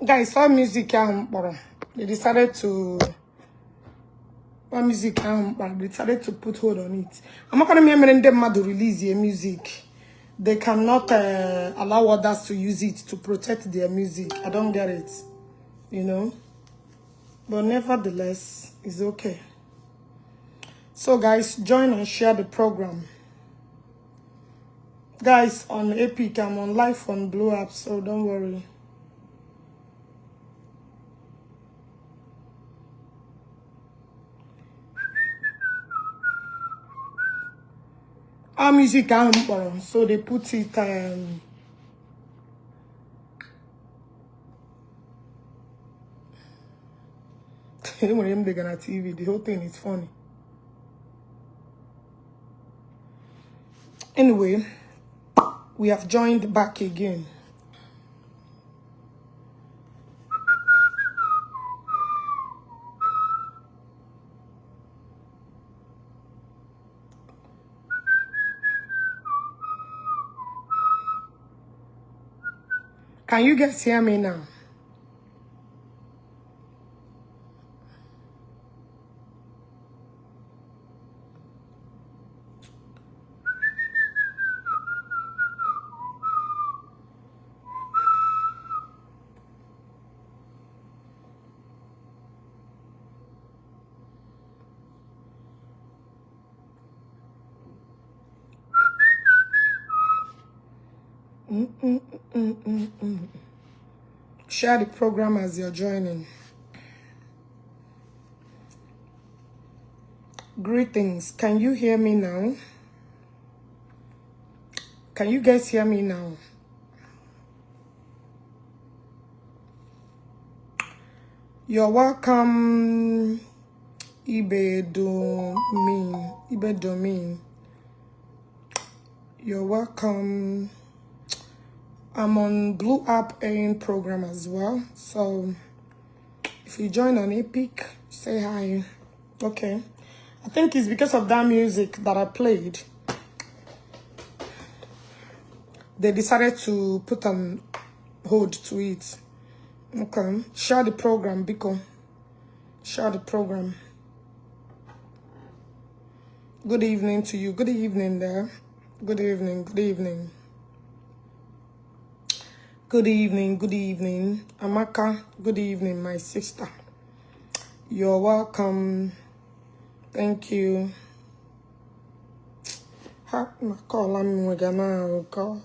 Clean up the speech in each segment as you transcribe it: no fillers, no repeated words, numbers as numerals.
Guys, all music they decided to they decided to put hold on it. I'm not gonna remember them to release their music. They cannot allow others to use it to protect their music. I don't get it, you know. But nevertheless, it's okay. So guys, join and share the program. Guys, on Epic, I'm on live on Blue App, so don't worry. Our music, so they put it when they gonna TV, the whole thing is funny. Anyway, we have joined back again. Can you guys hear me now? Share the program as you're joining. Greetings. Can you hear me now? Can you guys hear me now? You're welcome, Ibedomin. You're welcome. I'm on Blue App AIN program as well. So if you join on Epic, say hi. Okay. I think it's because of that music that I played. They decided to put on hold to it. Okay. Share the program, Biko. Share the program. Good evening to you. Good evening there. Good evening. Good evening. Good evening, good evening. Amaka, good evening, my sister. You're welcome. Thank you. Oh, God.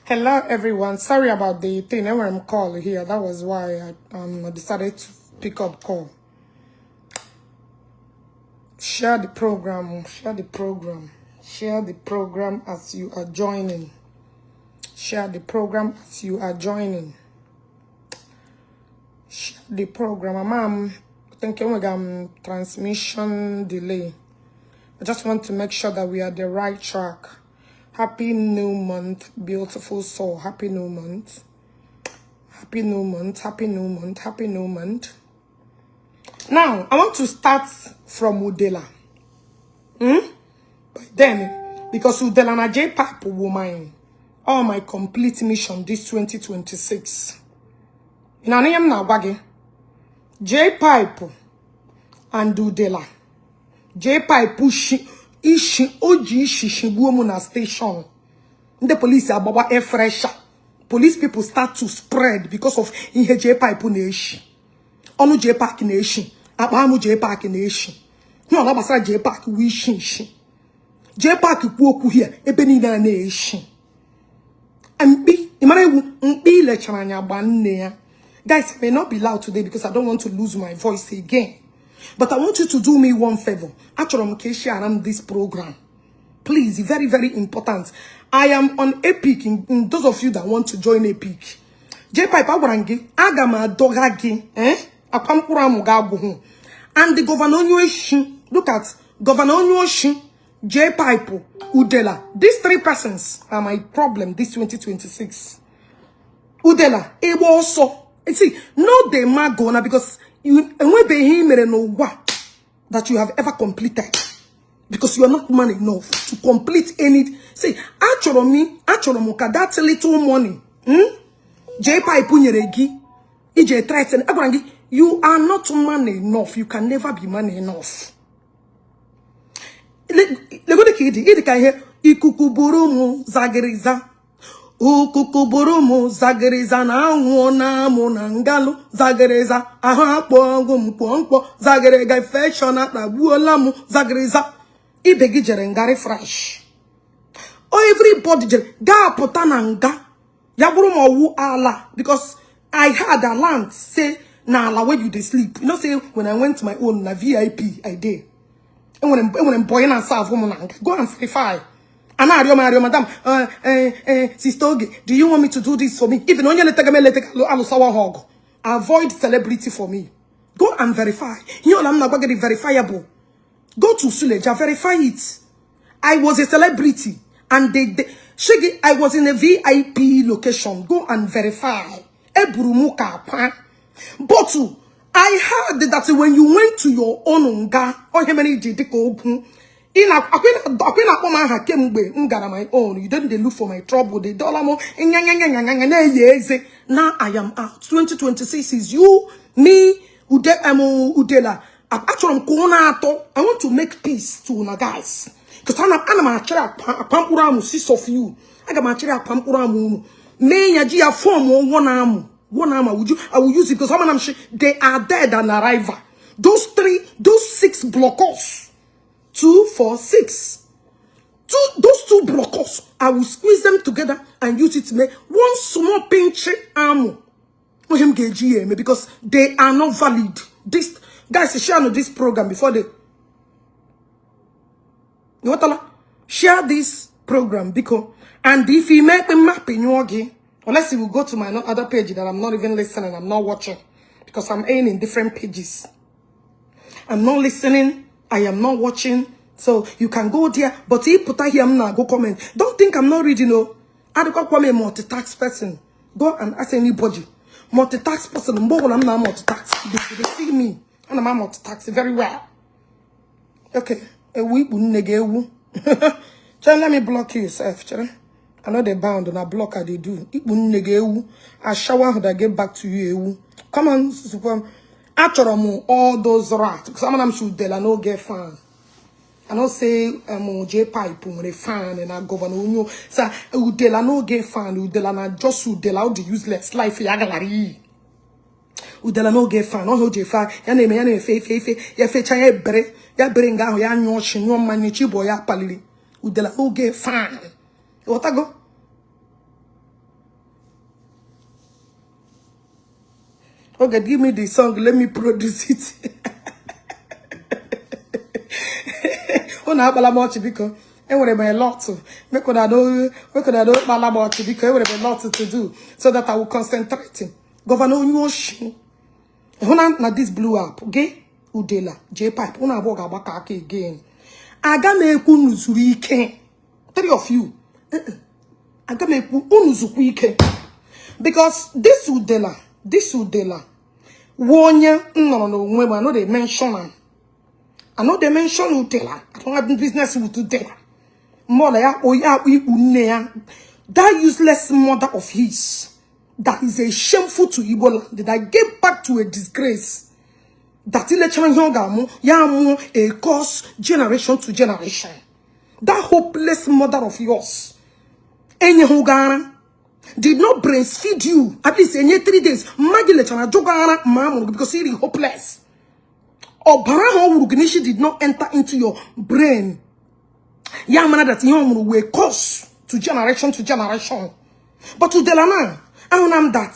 Hello, everyone. Sorry about the thing. When I'm calling here, that was why I decided to pick up call. Share the program, share the program, share the program as you are joining. Share the program as you are joining. Share the program. I'm thinking we got transmission delay. I just want to make sure that we are the right track. Happy new month, beautiful soul. Happy new month. Happy new month, happy new month, happy new month. Now, I want to start from Udele. But then, because Udele and Jpac woman, all my complete mission this 2026. In a name now, wage. Jpac and Udele. Jpac ishi oji shishibuomu na station. The police are baba air fresher. Police people start to spread because of ihe Jpac nation. Onu Jpac nation. Abamu Jpac nation. No, na basara Jpac wishin. Jpac kwoku here ebeni na nation. Mbi, imane mbi lecharanya banne ya. Guys, I may not be loud today because I don't want to lose my voice again. But I want you to do me one favor. Actually, I'm this program. Please, very, very important. I am on Epic. In those of you that want to join Epic. Jpac Agwarangi, Agama Dogagi, Apampura Mugabu. And the governor, look at Governor Onyoshi, Jpac, Udele. These three persons are my problem this 2026. Udele, it was also, see, no de magona because you and we be him no what that you have ever completed. Because you are not man enough to complete any. Say, actually, that little money. Jpac punyeregi. Ije threaten. You are not man enough. You can never be man enough. Legode kidi. Idi ka ihe. Ikukuburumu zagiriza. Ukukuburumu zagiriza na anwona monangalu zagiriza. Aha kpongo mkpongo zagiriga infection at buolamu zagiriza. Ibegi jere ngari fresh. Oh, everybody jere ga potananga. Yaburu mo ala because I had a land say na ala where you dey sleep. You know say when I went to my own na VIP I did. And when I'm boy and serve woman go and verify. And I madam Sister Oge, do you want me to do this for me? Even on your hog. Avoid celebrity for me. Go and verify. You know I'm not going to be verifiable. Go to Suleja, verify it. I was a celebrity and I was in a VIP location. Go and verify. But I heard that when you went to your own unga, or how many did open? In my own, you didn't look for my trouble. The dollar more. Now I am out. 2026 is you, me, Udele. Actually, I want to make peace to una guys. Because I'm a pampuramu, sis of you. I got my chair pampuramu. May ya form one arm. I will use it because some of them they are dead and arrival. Those 6 blockers. 2, 4, 6. Those 2 blockers, I will squeeze them together and use it to make one small pinch arm. Because they are not valid. This guys, share this program before they. You want share this program because and if you make me map in your game, unless you will go to my other page that I'm not even listening, I'm not watching because I'm in different pages. I'm not listening. I am not watching, so you can go there. But if put here, I'm not go comment. Don't think I'm not reading. No, I don't call me a multitask person. Go and ask anybody. Multitask person. I'm not multitask. They see me, and I'm multitask very well. Okay, a week will let me block you, yourself. I know they bound and I block how they do. I shower how they get back to you. Come on, super. Actually, all those rats. Some of them should tell I no get fan. I don't say Jpac when a fan and I governor. So Udele no get fan. Udele na just Udele out the useless life ya gallery. Udele no get fan. No Jpac. Ya name fe. Ya fe chanye bre. Ya brenga ya nyoshi no manichi boy ya palili. Udele no get fan. What I go? Okay, give me the song. Let me produce it. Oh, now balamochi because it would have been a lot to. We could have done balamochi because it would have been a lot to do, so that I will concentrate. Governor Nyoshi. Now this blew up. Okay, Udele, Jpac. Una boga baka again. Agame kunuzurike. 3 of you. Agame kunuzurike. Because this Udele. Wonya, no, I know they mention her. I know they mention Udele. I don't have business with Udele. That useless mother of his, that is a shameful to Igbo land, that I gave back to a disgrace. That a cause generation to generation. That hopeless mother of yours. Did not breastfeed you at least in 3 days. Because he is hopeless. Or Baraho did not enter into your brain. Yamana that you will cause to generation to generation. But to Delana, I don't know that.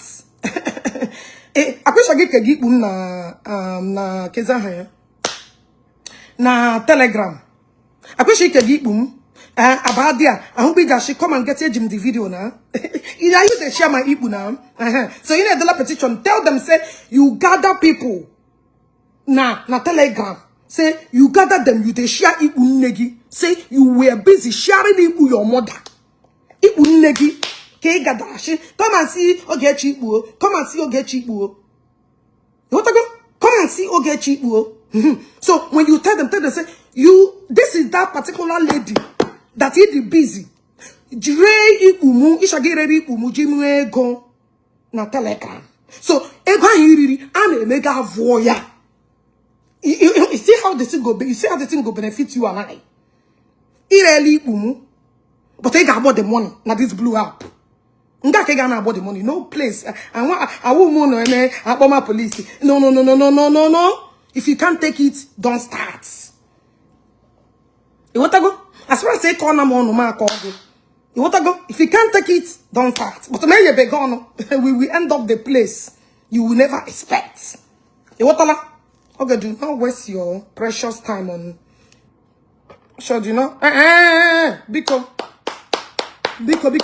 I wish I get a gig na Kezahaya na Telegram. I wish I get a gig about there. I hope that she come and get him the video now. Either you they share my Igbo now. So in a dollar petition, tell them say you gather people na Telegram. Say you gather them, you they share Igbo negi. Say you were busy sharing Igbo your mother. Igbo negi. Ke gadashi. Come and see Ogechi Okeke. Come and see Ogechi Okeke. What I go? Come and see Ogechi Okeke. So when you tell them, say, this is that particular lady that is busy. Jire ikumu, ishagireri ikumu, jimu ego na telegram. So, ego hiriri, ane mega voya. You see how the thing go, you see how the thing go benefit you and I. Ireli ikumu, but they got about the money, now this blew up. Nga ke gana about the money, no place. I won't know, I want my police. No. If you can't take it, don't start. You want to go? As far as say call number no man call go. You want to go? If you can't take it, don't start. But when you be gone, we will end up the place you will never expect. You want to? Okay, do not waste your precious time on. Sure, you know? Because. You don't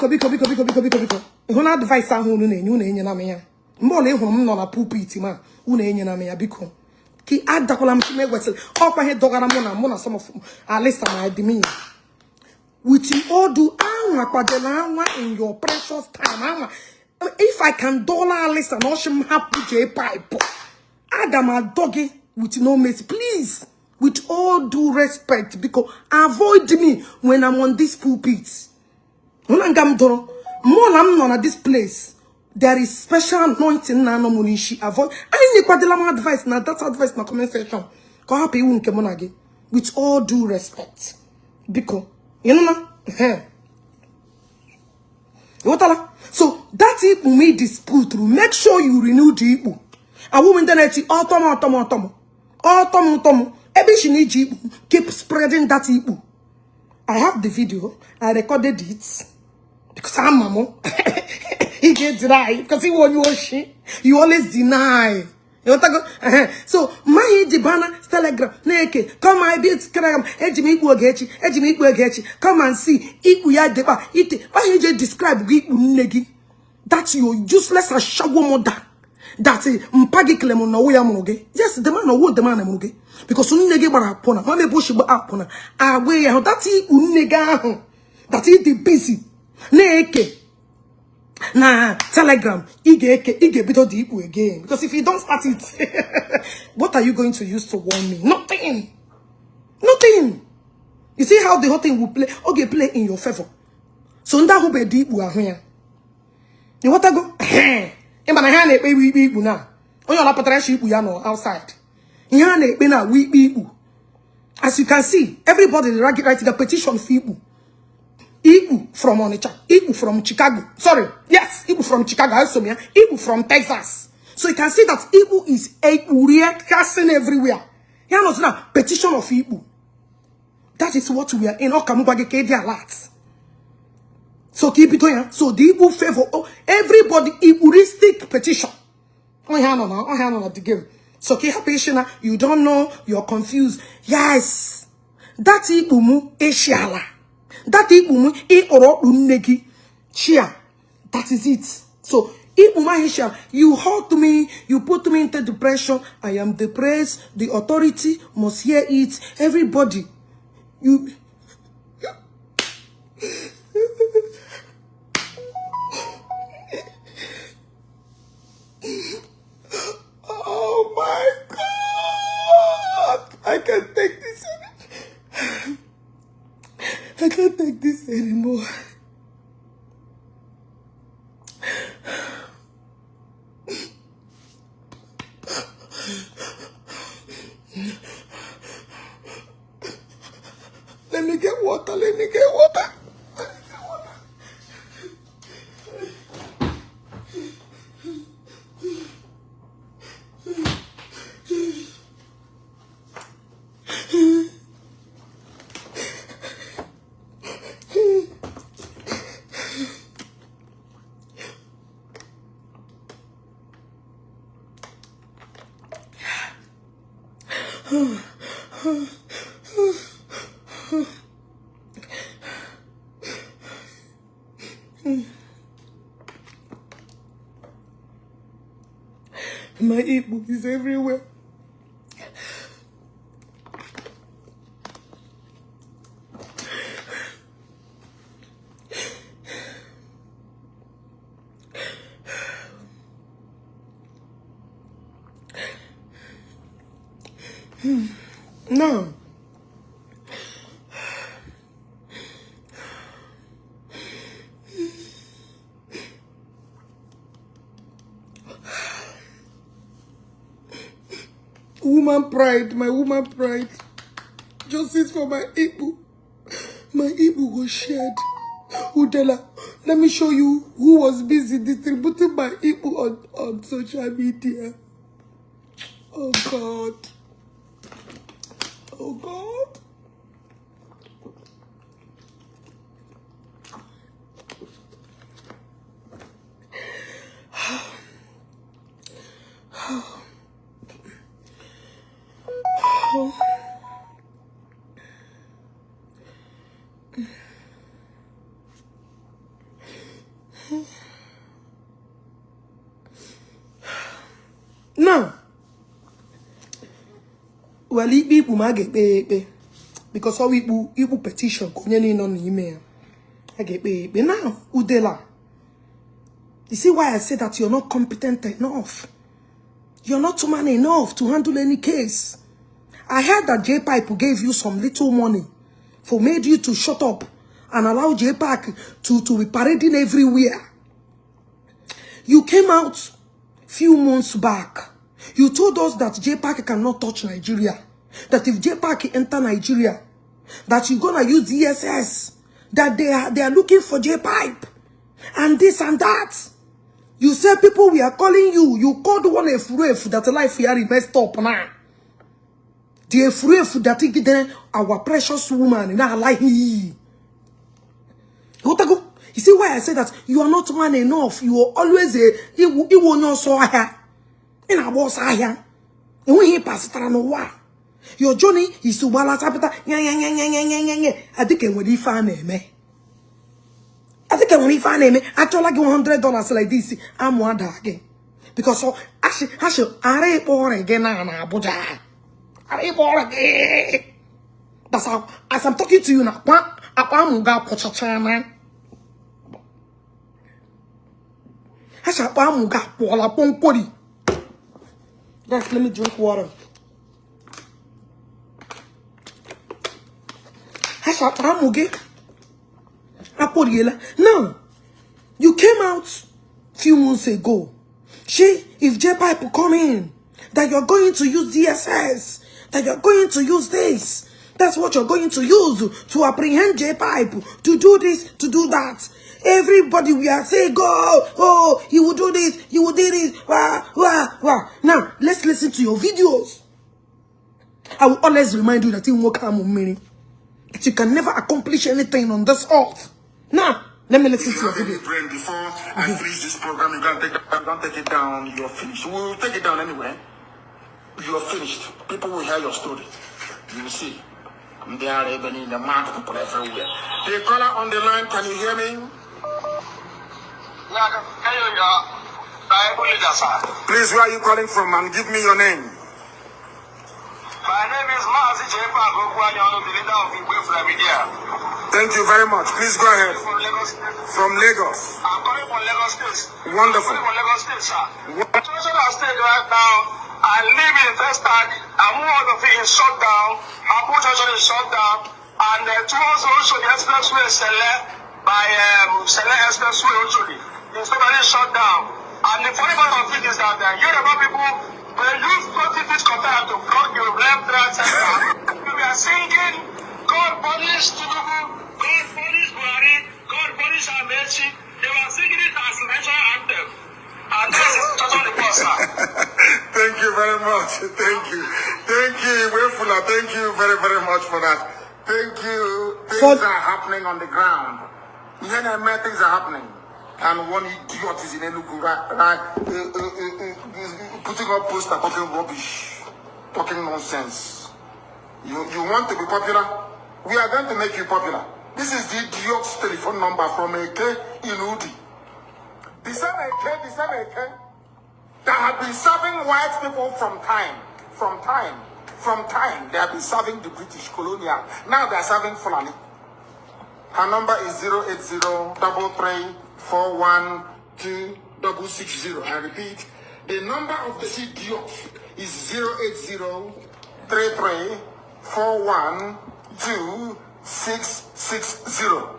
advise on who you na me ya. Mbole hu no na pulpit ma. Who na me ya biko. Ki adakola mchime wesel. Okwa he dogara mo na some of Alisa my admin. With you all do in your precious time. If I can dollar Alisa no shim happy Jpac. Adama doggy with no mercy. Please, with all due respect, because avoid me when I'm on this pulpit. When I'm more at this place. There is special anointing na no munishi avoid. I need quite advice now. That's advice na comment section. Ko happy won kemonage with all due respect. Because you know na. So that it will make dispute through. Make sure you renew the Igbo. A woman then autumn. Every she need Igbo. Keep spreading that Igbo. I have the video. I recorded it. Because I'm mama. He gets deny because he won't wash. You always deny. You want to go? So my Jibana telegram. Neke come my beat telegram. Ejimi Ogechi. Come and see. Iku ya deba. Ite. Why he describe Iku negi? That's your useless and shago mother. That's a mpagi klemo na uya monoge. Yes, the man or the man monoge. Because unege bara pona. Mame bushi ba apona. Awe ya. That's Iku nega. That is the busy. Neke. Nah, telegram, ige bit of the Igbo again. Because if you don't start it, what are you going to use to warn me? Nothing. You see how the whole thing will play? Okay, play in your favor. So nda who be the Igbo here. You want to go? Imba na hane pe we Igbo na. Onyo la patra shi Igbo ya no outside. Hane pe na we Igbo. As you can see, everybody writing the petition for Igbo. Igbo from Onitsha, Igbo from Chicago. Sorry, yes, Igbo from Chicago. Igbo from Texas. So you can see that Igbo is a casting everywhere. You know, now petition of Igbo. That is what we are in. So keep it going. So the Igbo favor everybody. Igboistic petition. On the game. So keep patient. You don't know. You're confused. Yes, that Igbo mu Eshiala. That Igbo chia. That is it. So Igbo you hurt me, you put me into depression. I am depressed. The authority must hear it. Everybody, you. Oh my God! I can't take this anymore. I can't take this anymore. Let me get water. My Igbo is everywhere. No. Woman pride, my woman pride. Justice for my Igbo. My Igbo was shed. Udele, let me show you who was busy distributing my Igbo on social media. Oh God. Oh God. Now, well, Igbo ma get because all Igbo petition konye no email. I get now, Udele. You see why I say that you're not competent enough. You're not man enough to handle any case. I heard that Jpac gave you some little money for made you to shut up and allow Jpac to be parading everywhere. You came out few months back. You told us that Jpac cannot touch Nigeria. That if Jpac enter Nigeria, that you're gonna use ESS. That they are looking for Jpac. And this and that. You said people we are calling you. You called one F that life here is messed up now. The F that is then our precious woman in our life. You see why I say that you are not man enough. You are always you will not so here. In our boss here. And when he passes no your journey is to balance up. I think when he found me. I think when he find me, I told like $100 like this. I'm one again. Because so I should are born again na Abuja. Are born again. That's how as I'm talking to you now. I'm going to Guys, let me drink water. Now, you came out few months ago. If Jpac come in, that you're going to use DSS, that you're going to use this, that's what you're going to use to apprehend Jpac, to do this, to do that. Everybody we are saying, go, oh, he will do this, he will do this, wah, wah, wah. Now, let's listen to your videos. I will always remind you that it won't come with me. That you can never accomplish anything on this earth. Now, let me listen to your video. Before I finish this program, you're going to take it down. You're finished. We'll take it down anyway. You're finished. People will hear your story. You will see. They are even in the mouth people everywhere. The caller on the line, can you hear me? Please, where are you calling from? And give me your name. My name is Jpac, the leader of Igbo from India. Thank you very much. Please go ahead. From Lagos. From Lagos. I'm calling from Lagos State. Wonderful. I'm calling from Lagos State, sir. What state right now? I live in Vestac. I'm one of it in shutdown. Abu Junction is shut down. And towards also the expressway by Sele Expressway also. It's totally shut down. And the funny part of it is that Yoruba people, they use 40 feet container to block your left, right, center. We are singing, God punish Tinubu, God punish Buhari, God punish Amechi. They were singing it as national anthem. And this is totally possible. Thank you very much. Thank you. Thank you, Wefula. Thank you very, very much for that. Thank you. Things are happening on the ground. Things are happening. And one idiot is in Enugu, putting up poster, talking rubbish, talking nonsense. You want to be popular? We are going to make you popular. This is the idiot's telephone number from AK in Udi. The same AK that have been serving white people from time. They have been serving the British colonial. Now they are serving Fulani. Her number is 080-33-412-660. I repeat, the number of the idiot is 33412660.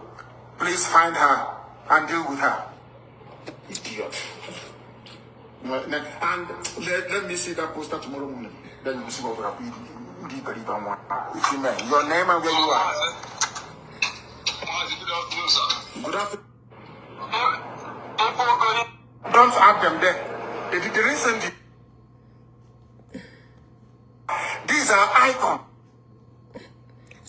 Please find her and deal with her. Idiot. And let me see that poster tomorrow morning. Then you see what will happen. Your name and where you are. Good afternoon. Don't ask them there. They didn't send you. These are icons.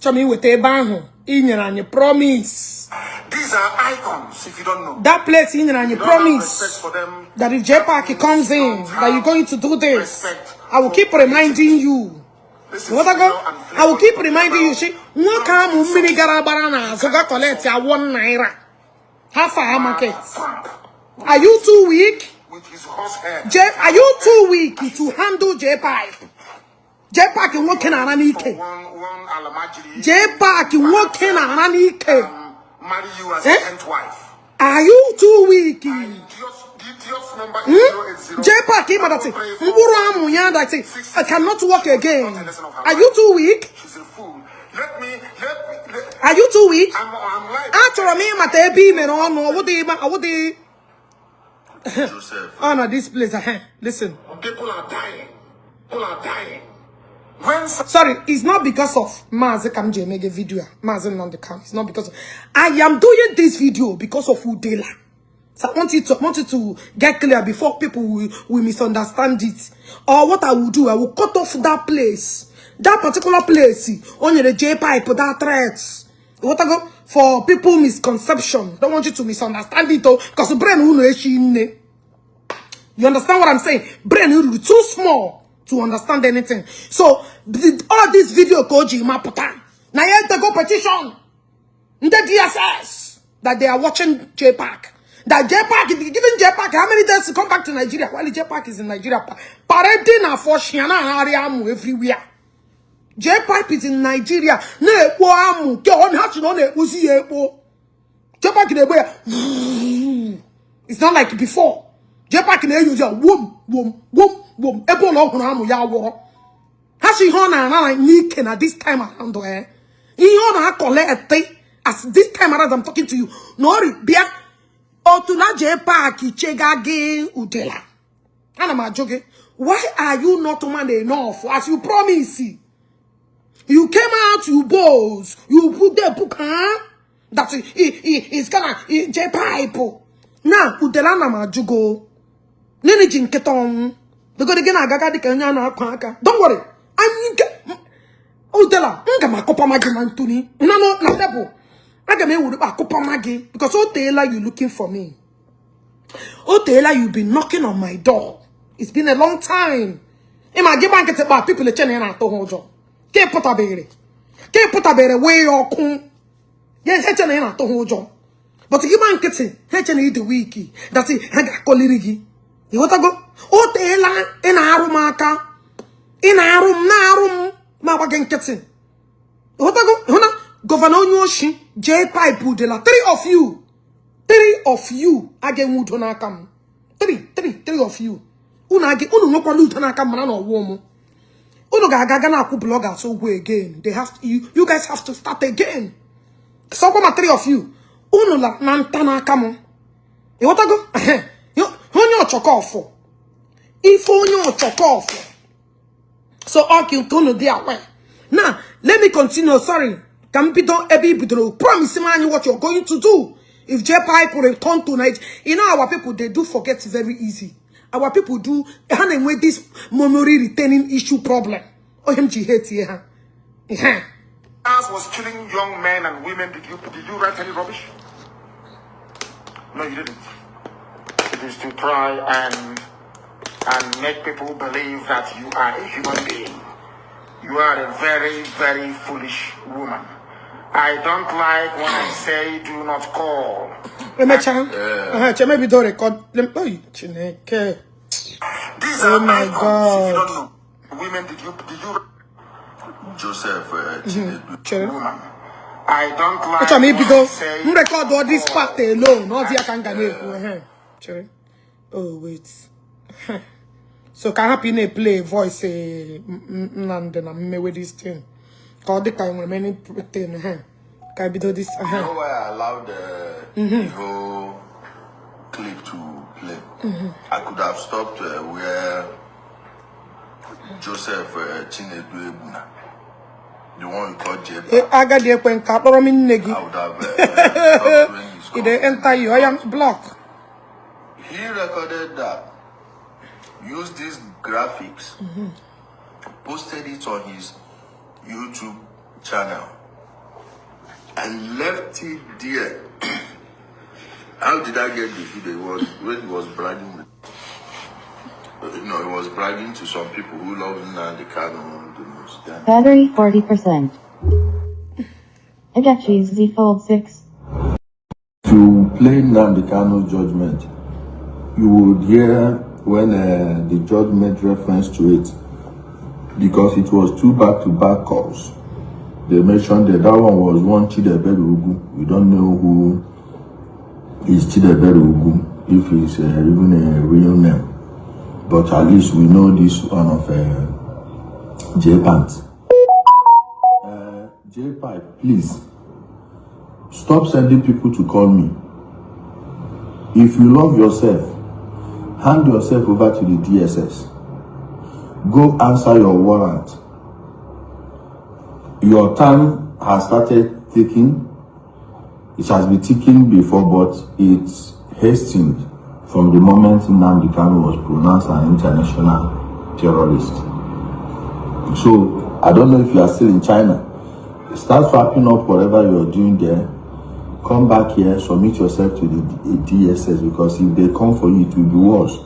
Show me with a bang. In your promise. These are icons, if you don't know. That place in your promise that if Jpac comes in, that you're going to do this. I will keep reminding you. What I go? I will keep reminding you. She no come mini garabarana. So got collect ya 1 naira. Half a market. Are you too weak? Are you too weak to handle Jpac? Jpac working on an Ike. Jpac working on an Ike. Marry you as a 10th wife. Are you too weak? Jpac came out that I cannot walk again. Are you too weak? She's a fool. Are you too weak? I'm like After me, my baby, man, oh no, this place. Listen. people are dying. People are dying. Sorry, it's not because of Mazi Kamje make a video. Mazi on the cam. It's not because of, I am doing this video because of Udele. So I want you to get clear before people will misunderstand it. Or what I will do, I will cut off that place. That particular place on the Jpac, that threats. What I go for people misconception. Don't want you to misunderstand it because brain who know she. You understand what I'm saying? Brain is too small to understand anything. So all this video koji maputa. Now you have to go petition the DSS that they are watching Jpac. That Jpac is giving Jpac how many days to come back to Nigeria? While Jpac is in Nigeria, parading and for Shiana and Ariamu everywhere. Jpac is in Nigeria. Ne amu ke on hatch no ne uzi epo. Jpac in the it's not like before. Jpac in the use wom. Epo no amu ya wo. Hashi hona na ni ken at this time around eh. He hona collect as this time around I'm talking to you. No bia Otula Jpac chegage Udele. And I'm joking. Why are you not man enough as you promise? You came out, you bows, you put the book, huh? That is gonna Jpac. Now, Udele na majugo. Nini jinketon. Because again, I got the Kenya na kwaka. Don't worry. I'm Udele. Ngama kopa magi mantuni. No, na tebo. Agame would kopa magi because Udele you looking for me. Udele you been knocking on my door. It's been a long time. Ima give bank about people the channel na to hojo. Ke pota bere way or kun. Yes, he channel na to hojo. But give bank he channel the wiki. That's it. Haga kolirigi. You want to go? Udele in arumaka. In arum na arum ma wagen kitten. You want to go? Hona Governor Nyoshi Jpac Udele. Three of you again would not come. Three of you. Unu no kwa luta na come no womo. Unu gaga na ku blogger so go again. They have to, you guys have to start again. So come 3 of you. Unu la nanta na come. You want to go? You onyo chokofo. If onyo chokofo. So okay, unu dey aware. Now, let me continue. Sorry. Campito Ebi Bidro. Promise man what you're going to do. If Jpac will return tonight, you know our people, they do forget very easy. Our people do handling with this memory retaining issue problem. OMG hate here. As was killing young men and women, did you write any rubbish? No, you didn't. It is to try and make people believe that you are a human being. You are a very, very foolish woman. I don't like when I say do not call. Maybe don't record. These are my icons, God. if you don't know. Women, did you Joseph woman. I don't like when I say record all this part alone. Not via can Oh wait. So can happy na play voice and then with this thing. Cause the kind of many thing can be do this. You know why I allowed the whole clip to play? I could have stopped where Joseph Chinedu Ebuna, the one you called Jpac. I got the point. I would have stopped doing his content. They enter you. I am blocked. He recorded that, used these graphics, posted it on his YouTube channel, and left it there. How did I get the video? When he was bragging with, he was bragging to some people who love Nnamdi Kanu the most. Battery 40%. Ogechi's Z Fold 6. To play Nnamdi Kanu's judgment, you would hear when the judge made reference to it, because it was 2 back-to-back calls. They mentioned that one was one Chidebere Ugu. We don't know who is Chidebere Ugu, if it's even a real name. But at least we know this one of Jpac. Jpac, please, stop sending people to call me. If you love yourself, hand yourself over to the DSS. Go answer your warrant. Your time has started ticking. It has been ticking before, but it's hastened from the moment Nnamdi Kanu was pronounced an international terrorist. So, I don't know if you are still in China. Start wrapping up whatever you are doing there. Come back here, submit yourself to the DSS, because if they come for you, it will be worse.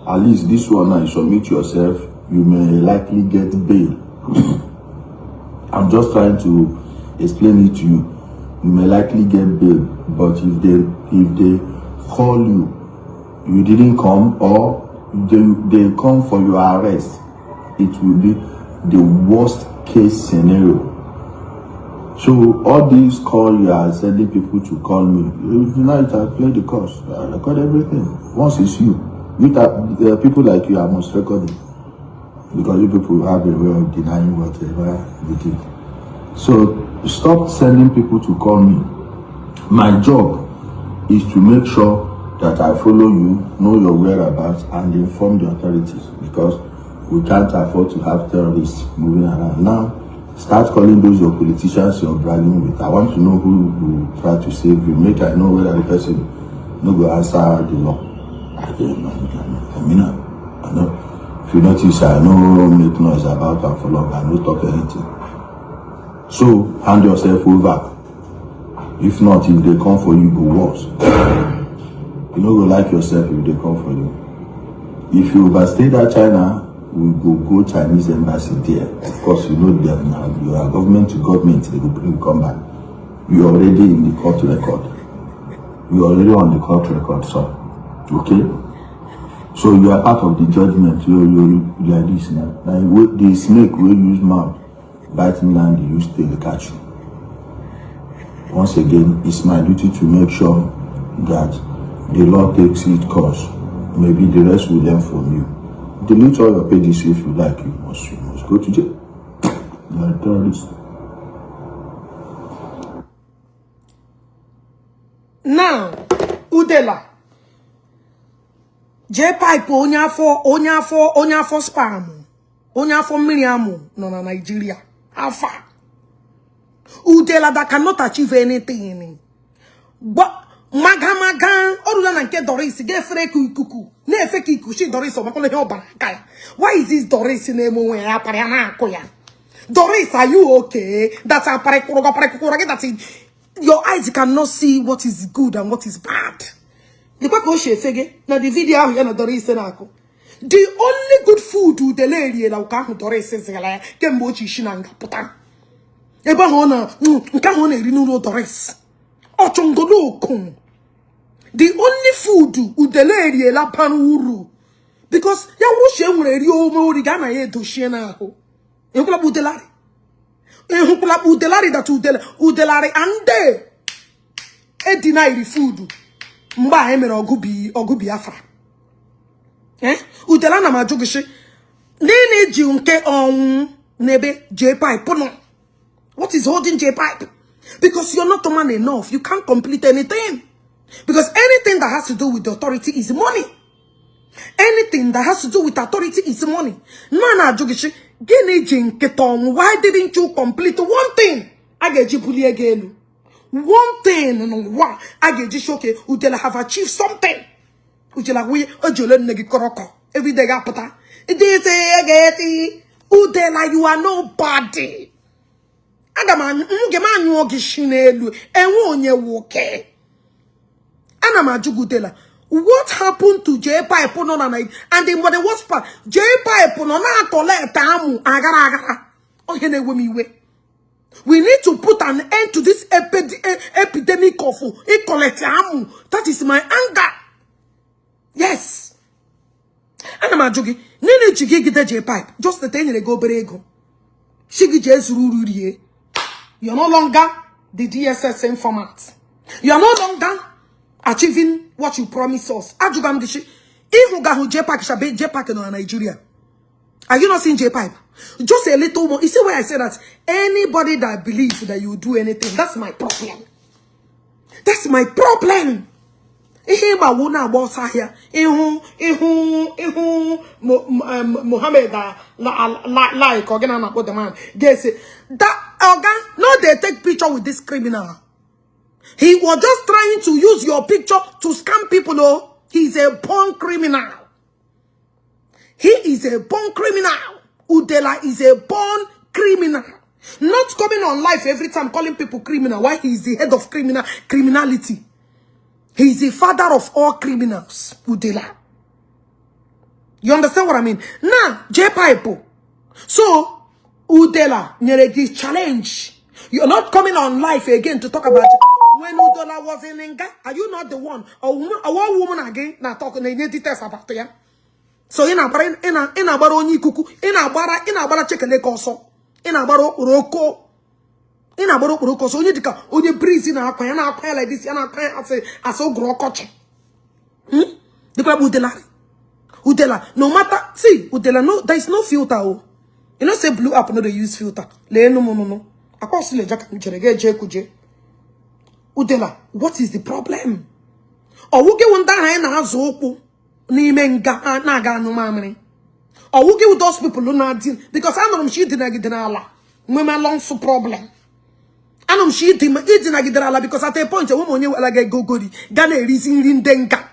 At least this one now, you submit yourself, you may likely get bail. I'm just trying to explain it to you. You may likely get bail, but if they call you, you didn't come, or they come for your arrest, it will be the worst case scenario. So all these calls you are sending people to call me, tonight I play the course, I record everything. Once it's you, people like you, I must record it, because you people have a way of denying whatever you did. So stop sending people to call me. My job is to make sure that I follow you, know your whereabouts, and inform the authorities, because we can't afford to have terrorists moving around. Now, start calling those your politicians you're bragging with. I want to know who will try to save you. Make I know whether the person no go answer the law. I know. If you notice, I know make noise about and follow, I no talk anything. So hand yourself over. If not, if they come for you, go worse. You know, go like yourself if they come for you. If you overstay that China, we go Chinese embassy there. Of course, you know them now. You are government to government. They will bring you come back. You are already in the court record. You are already on the court record, sir. Okay. So you are part of the judgment. You like this now. Now the snake will use mouth, bite me and they use tail catch you. Once again, it's my duty to make sure that the law takes its course. Maybe the rest will learn from you. Delete all your pages if you like. You must go to jail. You are a terrorist. Now, Udele. Jpac onye afọ spam. Onye afọ Miriam no na Nigeria. Alpha. Udele that cannot achieve anything. But maga orula na nke Doris ge fere kuku na efe kiku shi Doris o makole he obaraka ya. Why is this Doris na emo we apare na akoya? Doris, are you okay? That's apare kuroga that your eyes cannot see what is good and what is bad. The kwa she fege na the video ahụ ya na Doris na ako. The only good food Udele rie la uka ahụ Doris zela ya kemgbe ochi shi na nga puta. Ebe ahụ na nke ahụ na eri n'ụlọ Doris. Ochongolo okun. The only food Udele rie la panuru, because ya wushe nwere ri o mo ri ga na ye doshie na ahụ. Ehukula Udelari. Ehukula Udelari that Udelari ande e deny the food. Mba e mere ogubi afra. Udele na majugishi. Nene jiunke nebe Jpac no. What is holding Jpac? Because you're not a man enough. You can't complete anything. Because anything that has to do with the authority is money. Anything that has to do with authority is money. Why didn't you complete one thing? One thing. I get just okay. Udele have achieved something. Every day Udele, you are nobody. What happened to Jpac? And then what the worst part, Jpac we need to put an end to this epidemic of amu. That is my anger. Yes. And I'm joking. Nene chigi gite Jpac. Just the thing they go berego. Shigi jes you're no longer the DSS informant. You are no longer achieving what you promised us. Ajugam dishi. If who Jpac shall be Jpac in Nigeria. Are you not seeing Jpac? Just a little more. You see why I say that anybody that believes that you do anything, that's my problem. That's my problem. Mohammed like the man. They say that organ, no, they take picture with this criminal. He was just trying to use your picture to scam people. No, he's a born criminal. He is a born criminal. Udele is a born criminal. Not coming on life every time calling people criminal. Why? He is the head of criminality. He is the father of all criminals. Udele. You understand what I mean? Now, Jpac. So, Udele, nyere challenge. You're not coming on life again to talk about when Udele was in Nga. Are you not the one? A one woman again, now talking in details about it. So in a onyi kuku, in a bara check a also, in a baro roko, in a baro roko, so you breeze in a quay like this, and I say, I saw grow coach. The problem Udele, no matter, see, Udele, no, there is no filter. Oh. You know, say blue up, no, they use filter. No. I can't see the jacket, Udele, what is the problem? Or who get one down and has hope? Or who give those people who not deal? Because I know she didn't get Allah. Women long so problem. I know she didn't get Allah because at a point a woman you like go goody. Gana reason in denka.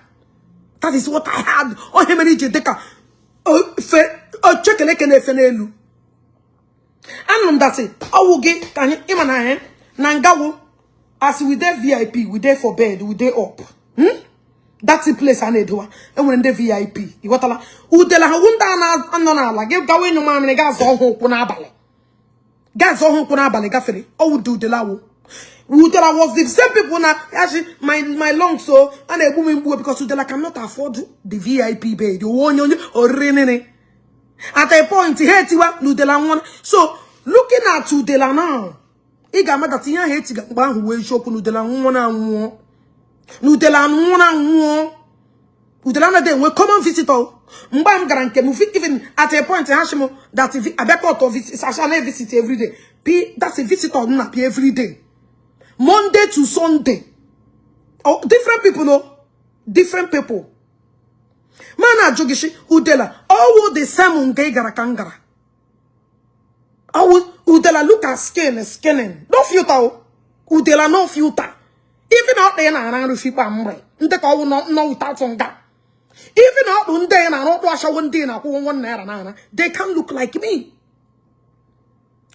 That is what I had. Oh, he many deka. Oh, check a lake and FNLU. And that's it. I will get can you imana Nangawo as we there VIP, we there for bed, we there up. That's the place I need to. And when the VIP, you what la Udele hunda na la give gawe no man gas on kuna bale. Gas on kuna bale gafere. Oh do de la wo. Udele was the same people now. Actually, my long so and a woman because Udele cannot afford the VIP bed. You want or renene. At a point, he hates you Udele one. So looking at Udele now, he got mad that he hates you who will show Udele one. Udele na we common visitor. Mbam garanke mu fit even at a point hashimo that if I back out of it is actually visit every day. That's a visitor not every day. Monday to Sunday. Oh, different people no. Different people. Mana jogishi Udele. Oh, the same gara kangara. Oh, Udele look at scanning. No filter. Udele no filter. Even out there na rufi pamre. Nte ka no without songa. Even out unde na no washa one day na ko one naira na. They can look like me.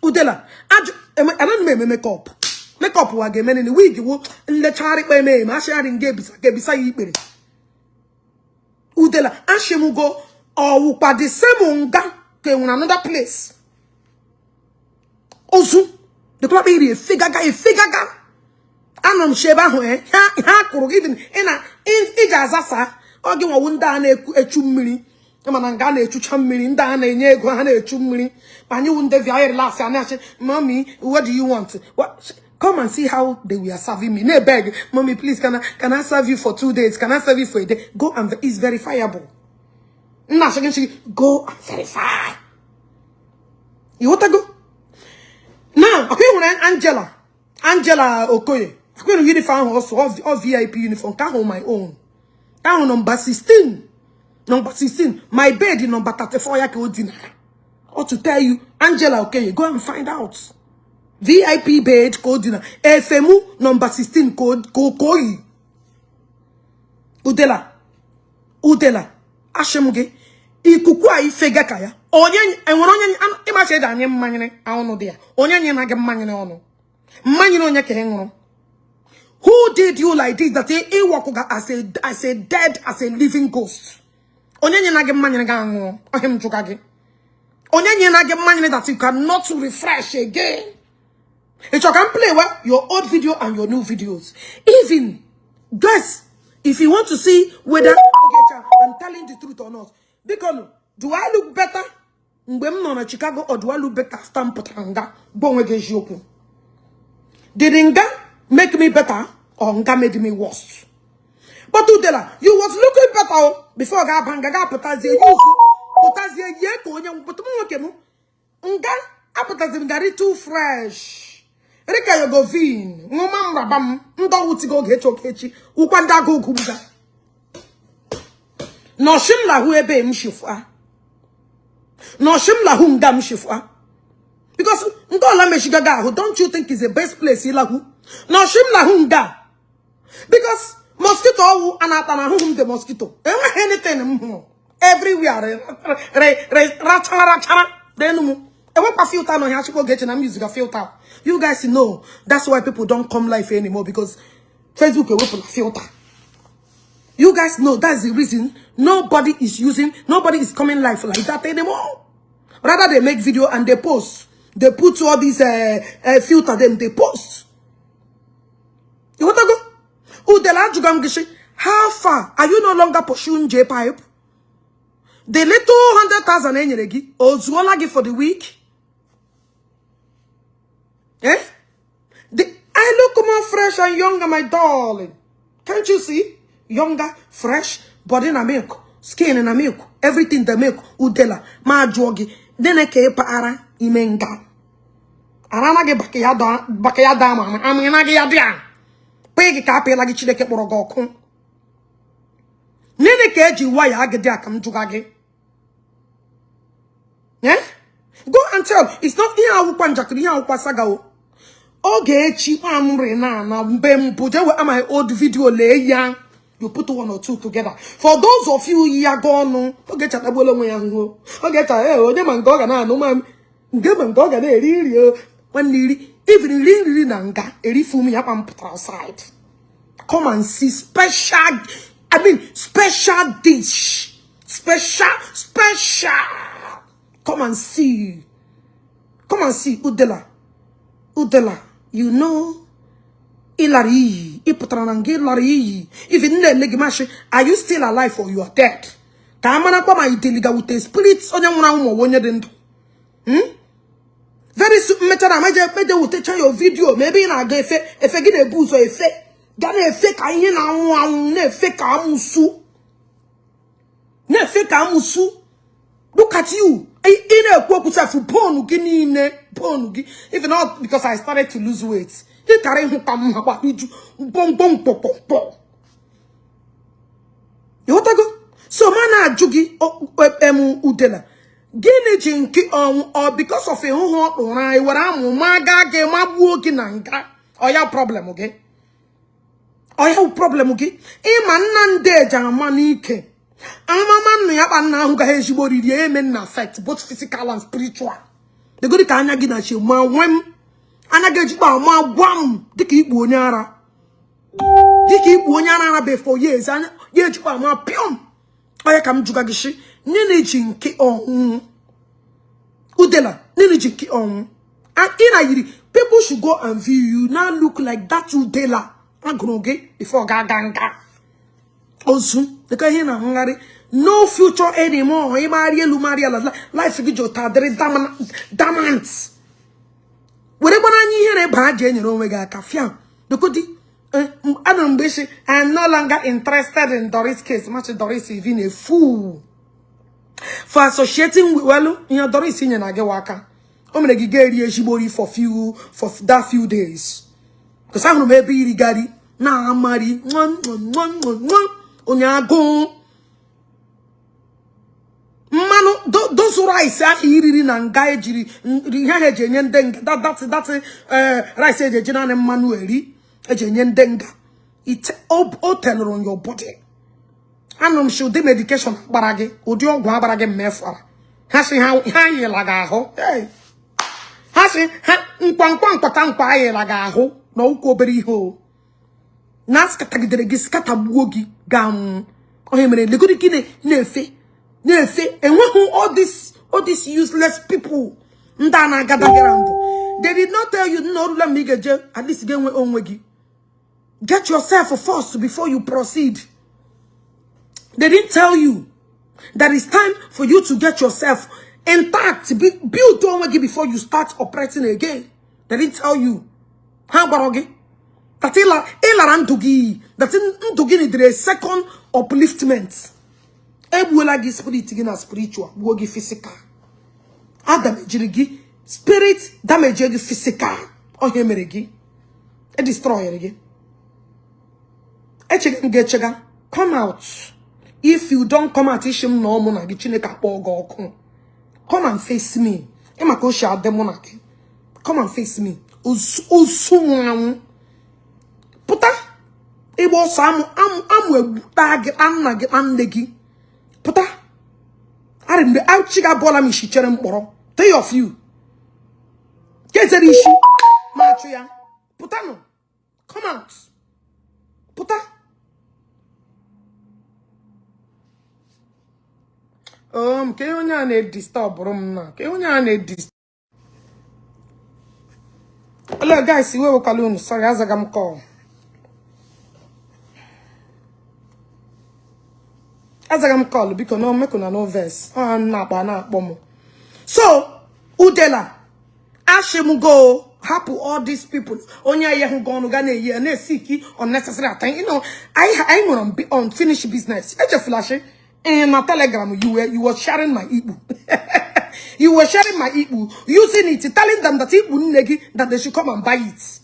Udele, I don't make up. Make up wa ge meni wig wo nle chari pe me ma share nge bisa yipere. Udele, ashemu go or pa the same nga ke another place. Ozu, the club area figure guy. Anom sheba ho ha kuru even ijazasa oge wo wunda na echu mmiri mana nga na echucha mmiri nda na enye ego ha na echu mmiri pani wunda via relax and ask mommy what do you want come and see how they were serving me na beg mommy please can I serve you for 2 days, can I serve you for a day, go and it's verifiable. Na she go and verify. You want to go? Now, okay, Angela Okoye. I'm going to uniform also of VIP uniform. Can't hold my own. Down number 16. Number 16. My bed in number 34. Or to tell you, Angela Okoye, go and find out. VIP bed code dinner. FMU number 16 code Kokoyi. Udele. Ashemge. Ikukwa ifega kaya. Onye ima say that nyem manyene awonu dia. Onye nye na ge manyene onu. Manyene onye ke nwuru. Who did you like this that he walk as a dead as a living ghost? Onye nye na ge manyene ga nwuru. Ohem juka ge. Onye nye na ge manyene that you cannot refresh again. If you can play well your old video and your new videos. Even guys, if you want to see whether I'm telling the truth or not. Because do I look better in Chicago or do I look better after Mpotanga? Did Nga make me better or Nga made me worse? But Udele, you was looking better before Gabanga Potasia. Potasia Yeko, young Potomokemu. Nga appetizing gari too fresh. Rika Yogovin, Mumam Rabam, Ndo Uti go get Ogechi, Ukwanda go Kubuga. No shimla who ebe mshifwa. No shimla who nga mshifwa. Because Ngola Meshigaga, don't you think is the best place ilahu? No shimla who nga. Because mosquito anatana whom the mosquito. Anything everywhere. Then filter no people getting a music filter. You guys know that's why people don't come live anymore because Facebook will filter. You guys know that's the reason nobody is coming live like that anymore. Rather they make video and they post. They put all these filter them, they post. You want to go? Udele, how far are you no longer pursuing Jpac? The little 100,000 enyeregi or Zuolagi for the week? Eh? I look more fresh and younger, my darling. Can't you see? Younger, fresh, body in a milk, skin in a milk, everything the milk, Udele, ma jogi, then a kepa ara, imenga. Aranage bakayada, man, I'm in a giadia. Peggy cape like chile keporogokun. Nene keji why I get there come to gage. Eh? Go and tell. It's not here Upanjak, here Upasagao. Ogechi na Bempuja my old video lay young. You put one or two together. For those of you here gone, get a bolo yango. Get a them dog and no man. Give them dog and a really when even really nanga, a refumi up and put outside. Come and see special dish. Special. Come and see. Udele, you know, Ilari, Iputranangi, Lari, even Legimashi, are you still alive or you are dead? Kamana Pama Ideliga with the spirits on your room when you didn't. Very soon, Meta will take your video, maybe in a gay if I get a boost or a fake, Gane fake, I ne fake amusu. Ne fake amusu. Look at you. Even not because I started to lose weight. You want to go? So mana jugi Udele. Gini jinki or because of a or your problem, okay? Or your problem, okay? Imanande jamanike. Man me up and now who has you body the affect both physical and spiritual. The good can I get at you, ma wem, and I get you ma wam, Dicky Bunyara before years, and yet you are ma pium. I come to Gagishi, Ninijin ki on Udele, Ninijin ki on. And in people should go and view you now look like that Udele. I'm gonna get before Gaganga. Also, the Kahina Hungary, no future anymore. Life is your damnants. Whatever I hear about General Omega Cafian, the goody, I'm no longer interested in Doris' case. Much Doris is even a fool. For associating with well, you know, Doris in Nagewaka. For that few days. Because I don't maybe rigari. Na mari. Onyago. Mano, those rice are eating and gaijiri. That's rice ejena and manueli. Ejenyendenga. It hotel on your body. And I'm sure the medication barage. Udio gwa barage mefara. Hasi how ye lagaho. Hey. Hasi ha nkwankwan kwatankwa ye lagaho. No ukoberi ho. Nas katagidere skatabuogi gam. Ohemere leguriki nefe. Nefe. And who all these useless people. Ndana gadagerando. They did not tell you no let me get at least get on wegi. Get yourself first before you proceed. They didn't tell you that it's time for you to get yourself intact, build on wegi before you start operating again. They didn't tell you. How about okay? That ndugi need a second upliftment. Ebuelagi spirit again spiritual, wogi physical. Damage spirit damage physical. Oh hemeregi. A destroyer again. Come out. If you don't come out, come and face me. Come and face me. Puta. It was I'm a bag and Puta. I remember out chiga bola mi shicherem boro. Three of you. Get the issue. Matria. Puta no. Come out. Puta. Keonya ne disturb room na. Keonya ne disturb. Hello guys, we will call you. Sorry, as I am call. As I am call because no make una no verse. Na bomo. So, Udele, Ashemu go happen all these people. Onya ye who gone gane ye ne siki unnecessary attention. You know, I want to on finish business. I just flash it. In my telegram, you were sharing my Igbo. You were sharing my Igbo, using it, telling them that Igbo that they should come and buy it.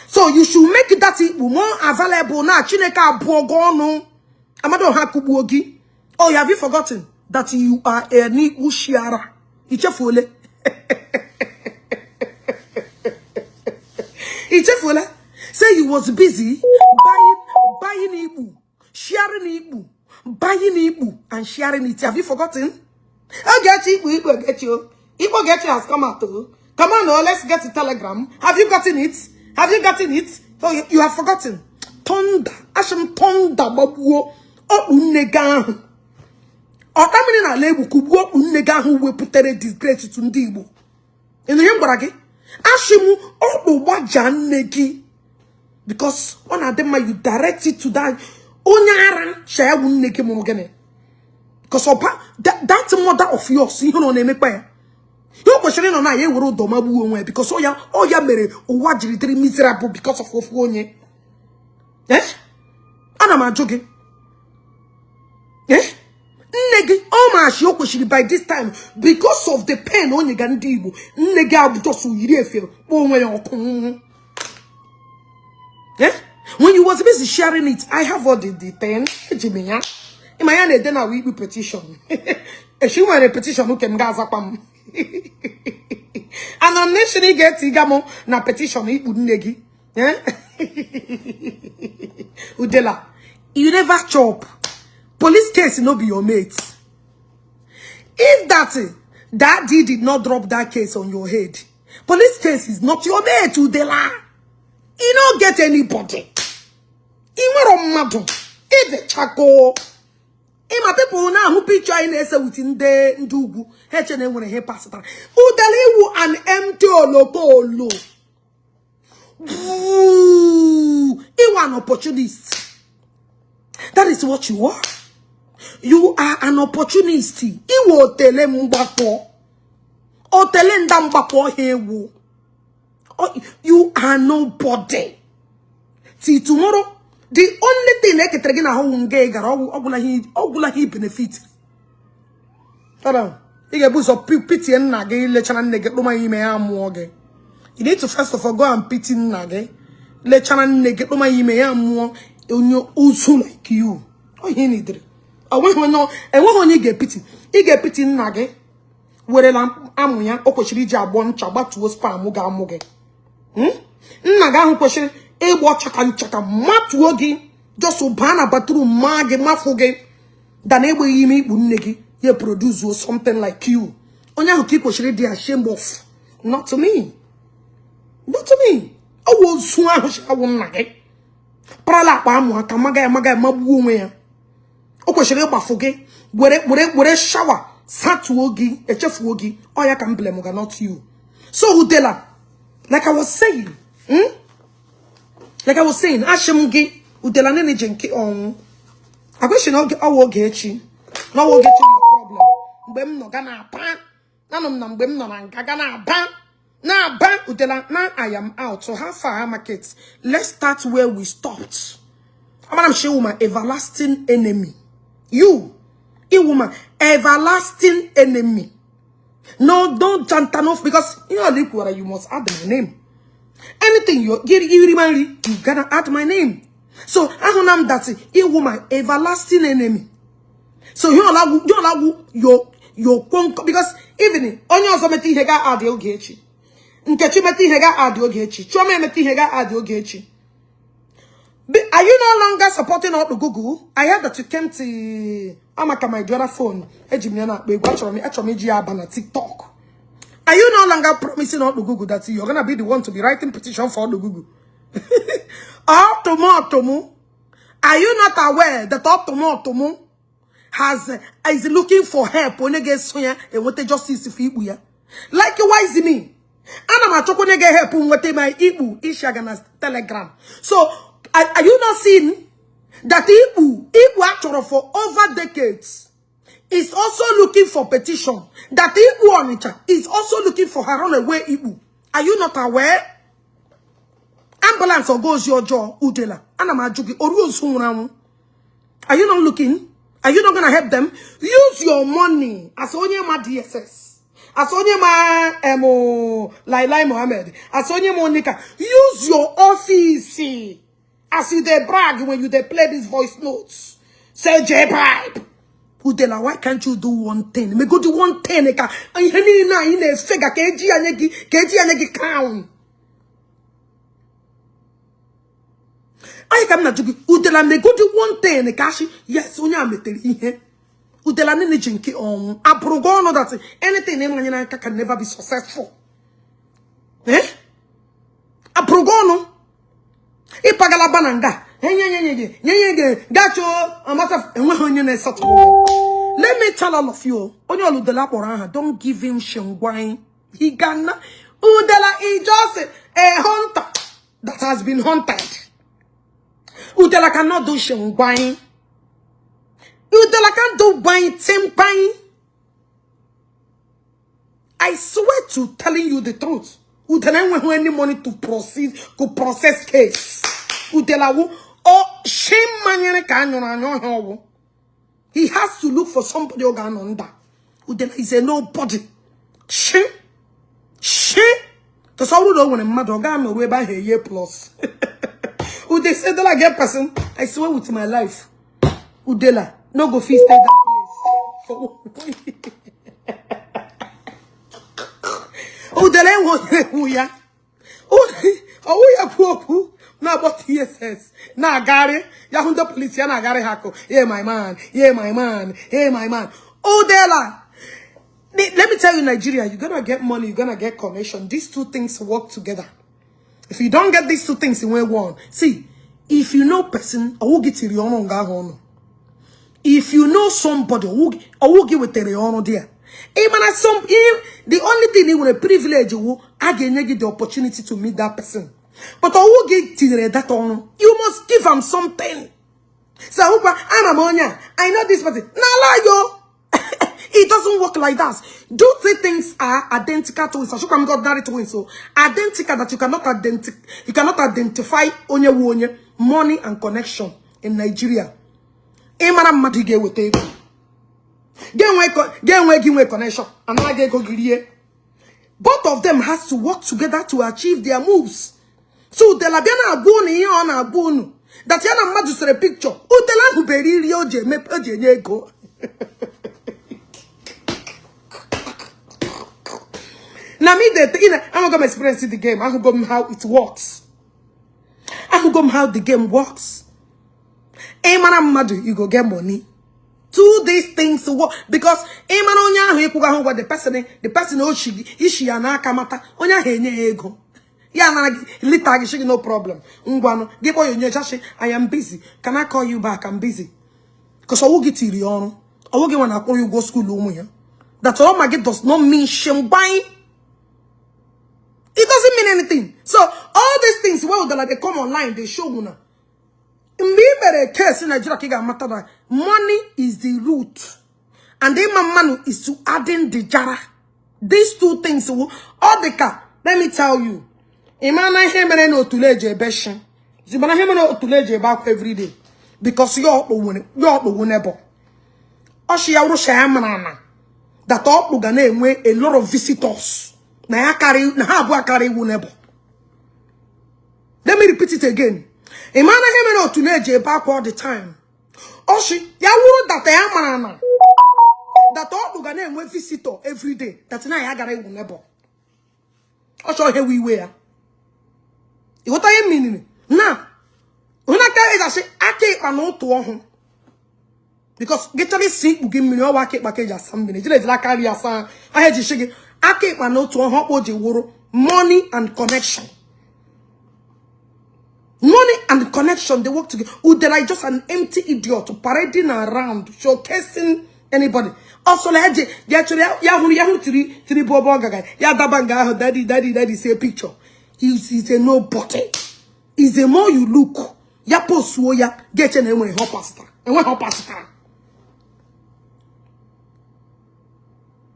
So you should make that Igbo more available now. Chineka Bogono. Amado Hakubuogi. Oh, have you forgotten that you are a ni Ushiara? Ichefule. Ichefule. Say you was busy buying Igbo, sharing Igbo. Buying Igbo and sharing it. Have you forgotten? I'll get you. Igbo get you. Igbo get you has come out. Come on, no, let's get the telegram. Have you gotten it? Have you gotten it? Oh, you have forgotten. Tonda. Asham tonda babuo. O unega. O tamini na lebu kubuo unega hu we putere disgrace to ndi Igbo. In the Yambaragi. Ashimu o waja negi. Because one of them you direct it to that. Onyara share wun neke momogene. Because that mother of yours, you know, name it. You question on I will do my woo because oh ya mere wajiri three miserable because of Ofonye. Eh? And I'm joking. Eh? Negi, oh my shiokoshi by this time because of the pain on your gandibu. Nega just you feel. Oh my. Eh? When you was busy sharing it, I have all the 10. Jimmy, in my hand, then I will petition. If she want a petition, who can gas up? And I'm nationally get Igamo na petition, it wouldn't negi. Udele, you never chop. Police case no be your mate. If that did not drop that case on your head, police case is not your mate, Udele. You don't get anybody. The chako. My people now who picture in ese within the ndugu. HNM when he pass it. Udele an empty olopolo. You are an opportunist. That is what you are. You are an opportunist. You will tell him mbako. Or tell him mbako hewu. You are nobody. See tomorrow. The only thing I can get at home gay ogula he benefit. You get boost of pity and nage, lecture and nigga, no my email more. You need to first of all go and pity nage, lecture and nigga, no my email more, also like you. Oh, he need it. I want no, and when you get pity nage, where amuya, okoshirija bon chaba to spam muga muge. Naga who question, a watch chaka, mat wogi, just so bana batru mage mafoge, than able you meet negi. He produce something like you. Onya who keep they are ashamed of. Not to me. Not to me. I will soon I won't like. Prala Pamwa, Kamaga, Maga, Mabume. Okoshire Bafoge, where a shower, sat wogi, a chef wogi, or I can blame not you. So Udele, like I was saying, like I was saying, Ashemugi, Udele nene jenki on. I wish you know Ogechi. No will get you problem. Bem no gana pan. Nanum bem no gana ban. Na ban Udele. Now I am out. So how far markets? Let's start where we stopped. I'm sure my everlasting enemy. You, woman, everlasting enemy. No, don't chant off because you know liquid you must add my name. Anything you gotta add my name. So I don't know that you woman everlasting enemy. So you allow your because even on your something hega add Ogechi. Nkechi meti hega add Ogechi. Chome meti hega add Ogechi. Are you no longer supporting all the Google? I heard that you came to Amaka my daughter phone. Ejimiana we watch me na TikTok. Are you no longer promising all the Google that you're gonna be the one to be writing petition for all the Google? Tomo. Are you not aware that Tomo is looking for help when they get soya and what they justice if you like why is me? And I'm a chocolate get help when they my Igbo Ishagana's telegram. So are you not seeing that Igbo actually for over decades is also looking for petition? That Igbo is also looking for her runaway Igbo. Are you not aware? Ambulance or goes your jaw, Udele. And I'm a joking. Are you not looking? Are you not gonna help them? Use your money as only my DSS, as only my Lailai Mohammed, as only Monica. Use your office as you they brag when you they play these voice notes. Say Jpac. Udele, why can't you do one thing? Me go do one thing. And you na in a figure keji anegi count. I come not to Udele me go do one thing, Kashi. Yes, Unya meteli here. Udele nini jinki on. Aprogono that anything in can never be successful. Eh? Aprogono. Ipagala bananga. Let me tell all of you, don't give him shengwine. He gonna Udele is just a hunter that has been hunted. Udele cannot do shengwine. Udele can't do buying tempine. I swear to telling you the truth. Udele won't have any money to proceed to process case. Udele oh shame man canyon. He has to look for somebody who can under. Udele is a nobody. Shame. Because I would know when a mother got away by her year plus. Udele said that I get person. I swear with my life. Udele, no go feast at that place. Udele was who ya? Oh, ya poor. Now what he says. Now Gary, Yahunda police, na Gary Hako. Yeah, my man. Yeah, my man. Hey, my man. Udele. Let me tell you, Nigeria, you're gonna get money, you're gonna get connection. These two things work together. If you don't get these two things in way one, see, if you know person, I will get to the if you know somebody, I will get with the there. Even as the only thing you will a privilege you I get the opportunity to meet that person. But I will get to that honor. You must give them something. So I'm a I know this person. Nah, it doesn't work like that. Do three things are identical to it. So I'm got married to it. So identical that you cannot identify onye money and connection in Nigeria. Emana madige with it. Get connection. And I get go girie. Both of them has to work together to achieve their moves. So the labiana abuni on abunu. That yana madu picture. Udele who beri oje me oje nyego. Now me I'm gonna experience the game. I'm gonna how it works. I'm gonna how the game works. Hey man, madu, you go get money. Do these things work because man onya hu what the person ishi na kamata onya henye ego. Ya na litagi she no problem. Ngwano, give boy onye I am busy. Can I call you back? I'm busy. Because I will get to the honor. I will get when I call you go school umuya. That all my get does not mean shembine. It doesn't mean anything. So all these things, well, they come online, they show you. In the case in Nigeria, money is the root, and the money is to adding the jara. These two things, all the car. Let me tell you, Imana hemene no tuleje beshin. Zimana hemene no tuleje back every day because you're the winnable. Oshi yauru shayamana that all Ugane way a lot of visitors. Let me repeat it again. Imana hemeno to neje back all the time. Oshi, ya wuru that I am that all Ugane we visitor every day. That's na ya gare wunebo. Osho here we wear. What I mean? Now, when I tell say ake anoto home. Because get to see you give me no work package as something. Ijele la carry asan. I heard you shege. Ake anoto home money and connection. Money and connection, they work together. Udele is just an empty idiot parading around, showcasing anybody. Also, like yahu three bobo gaga. Ya dabanga daddy say a picture. He's a nobody. Is the more you look, ya post ya get your name when hot pasta. And when hot pasta.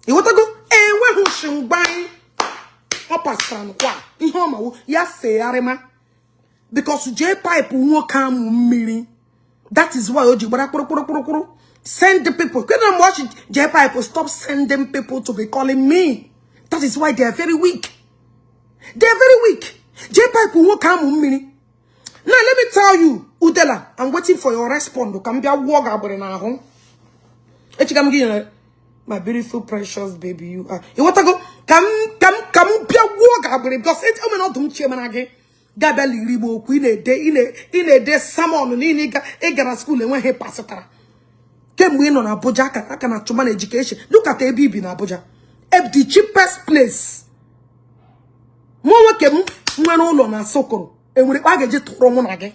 You want to go? And when who shall buy hot pasta? In home, ya say arema. Because Jpac won't come meeting. That is why Oji send the people. When I'm watching Jpac, stop sending people to be calling me. That is why they are very weak. They are very weak. Jpac won't come meeting. Now let me tell you, Udele, I'm waiting for your response. You can be a walk about in our home. My beautiful precious baby, you are. You want to go? Come be a walk about it because it's not doing chairman again. Gabeli ribo in a day someone in a school and when he passed it. Came win on Abuja, I can to manage education. Look at ABB in Abuja. The cheapest place. More came when all on a soko. And when I get to Romonage.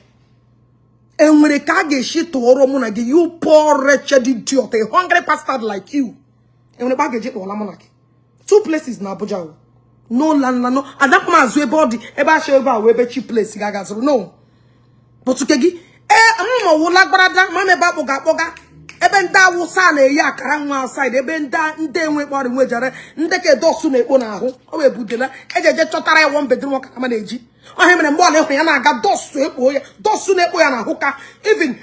And when a car get shit to Romonage, you poor wretched idiot, a hungry bastard like you. And when I get to Lamonage. 2 places in Abuja. No land, no. And that man's way body. Eba sheba webe cheap place. No. But ukegi. Mama wola brada. Mama babu gaboga. Eben da wusane ya karangwa outside. Eben da nde we body wejare. Ndeke dosu ne ona ho. Owe budela. Ejeje chotara 1 bedroom waka maneji. Ohemene mbole ho ya na aga dosu epo ya. Dosu ne epo ya na hoka. Even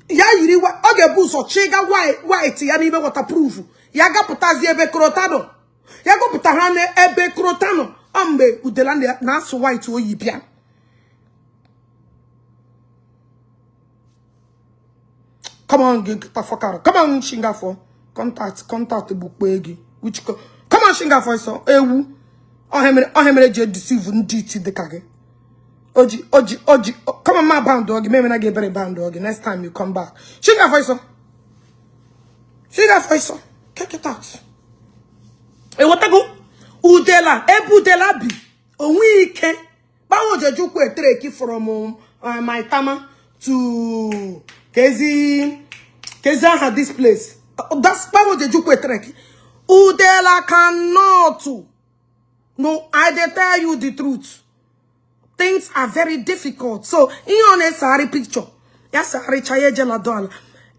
ya yiri wa oge buso chiga white ya ni be waterproof. Ya ga putazi ebe krotado. Ya go putahane ebe krotano ambe Udele na so white o yibia. Come on, Tafakara. Come on, Shingafo. Contact book begi. Which come on, Shingafo so ewu. Ohemere je deceive nditi de kage. Oji. Come on, my band dog. Maybe I get better band dog. Next time you come back. Shingafo so. Check it out. E what go? Udele, Udele bi. Onwike. Bawo jeju ku etreki from my tama to Kezi had this place. That's bawo jeju ku etreki. Udele cannot. No, I tell you the truth. Things are very difficult. So, in honest, sorry picture. Yes, sorry chayeje la dola.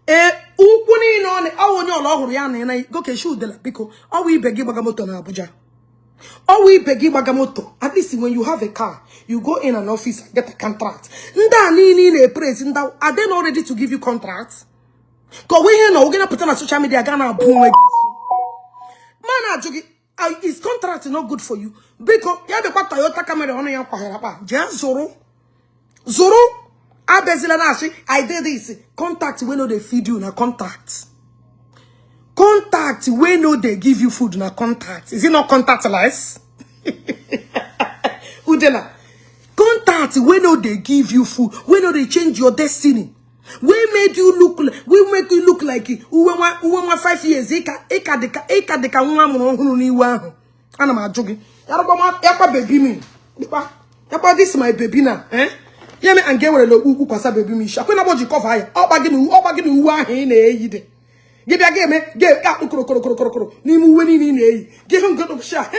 Ukuni no awo nyo lo huru ya na go ke shoot de la biko we begi bagamoto na Abuja. We begi bagamoto. At least when you have a car, you go in an office and get a contract. Nda ni na praise nda are they not ready to give you contracts? Because we here now, we're gonna put on social media, gonna boom like man, is contract not good for you? Because you have a Toyota camera on your car. Just Zoro. I did this. Contact when no they feed you na contact. Contact when no they give you food na contact. Is it not contactless? Udele. Contact when no they give you food. When no they change your destiny. We make you look like it. We want 5 years. Eka deka and I'm joking. Yapa baby me. Yapa this my baby now. Yeah, me and get where the uku pasa baby me. Shakwe na boji cover here. All bagini uwa he ne yide. Give ya game get kro. Ni mu weni ni ne. Give him good sha.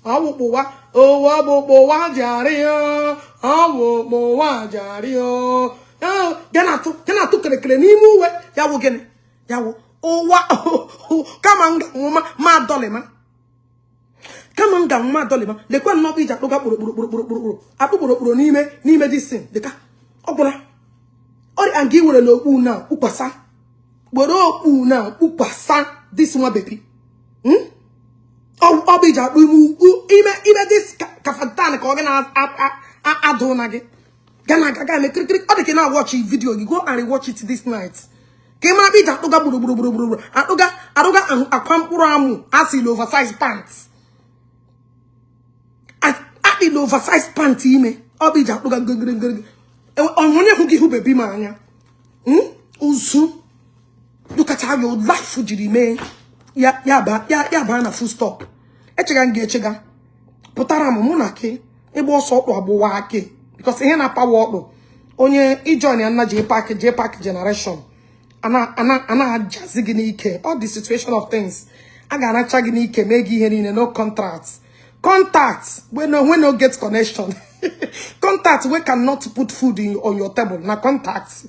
Awo wa jari yo. Awo wa jari yo. Gana tu kre ni mu we. Yawo gene. Yawo. Kamanga ma dole ma. Kamanga ma dole ma. Le kwa no bi ja loga buru. Abu ni me this thing. Deka. Obula. Ori angi wure lo u na upasa. Boro u na upasa this one baby. Obi ja mu ime this kafantana ko gana adona ge. Gana me krik. Odi ke na watch video. You go and watch it this night. Kema bi ja loga buru. Aruga akwampuro amu asile oversized pants. The oversized panty me. Obi ja look on one who baby man. Usu. Look at how your life would remain. Ya na full stop. Echega. Potara monake. Ebo so abo wake. Because here na power. Onye Ijele na Jpac generation. Ana jazigini ike. All the situation of things. Aga na chagini ike megi here in no contracts. Contacts when no get connection. Contacts we cannot put food on your table. Na contacts.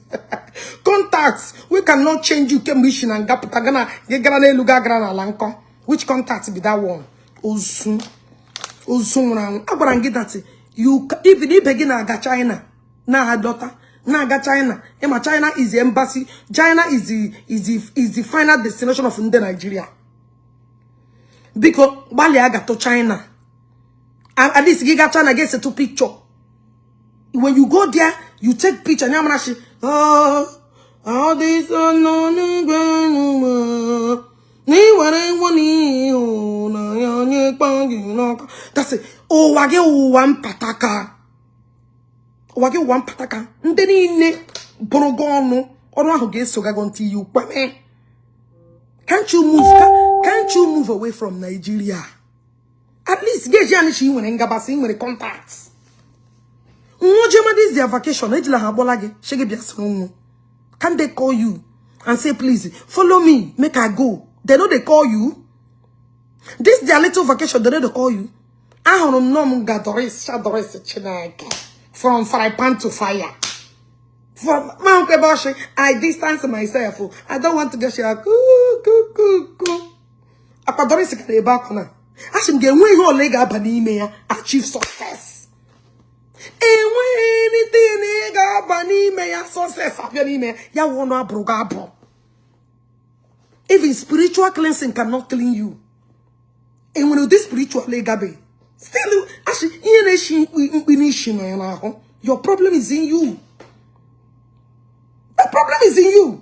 Contacts we cannot change you mission and gap tagana ye grana luga grana lanko. Which contacts be that one? Osun na agbarangi that you even if begin aga China na daughter na aga China. Ema China is the embassy. China is the final destination of Nigeria. Because Bali aga to China. At least Giga China gets a two picture. When you go there, you take picture. All this that's it. Oh, wage one pataka. Wage one pataka. Ndeni ne borogono. Ono who gets so gagonti you. Can't you move away from Nigeria? At least get Janishi when Engabasing with the contacts. This is their vacation. Can they call you and say, please follow me, make I go? They know they call you. This their little vacation, they know they call you. From fry pan to fire. From I distance myself. I don't want to get share. Ashim get when your leg up and achieve success. And when anything up and success of your email, ya wanna brogabo. Even spiritual cleansing cannot clean you. And when you this spiritual leg still your problem is in you. The problem is in you.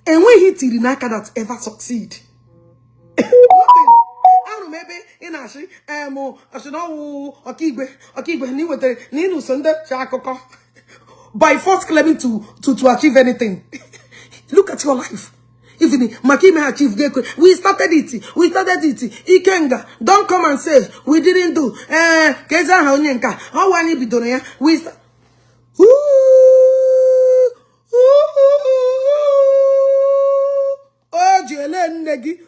And when he till Naka that ever succeed. I don't maybe in Ashi, I should know Okigwe, ni with the Ninu Sunday Chakoko. By force claiming to achieve anything. Look at your life. Even Makime achieved, we started it. Ikenga, don't come and say we didn't do. Keza Honyenka, how want you be doing? We start. Ijele negi.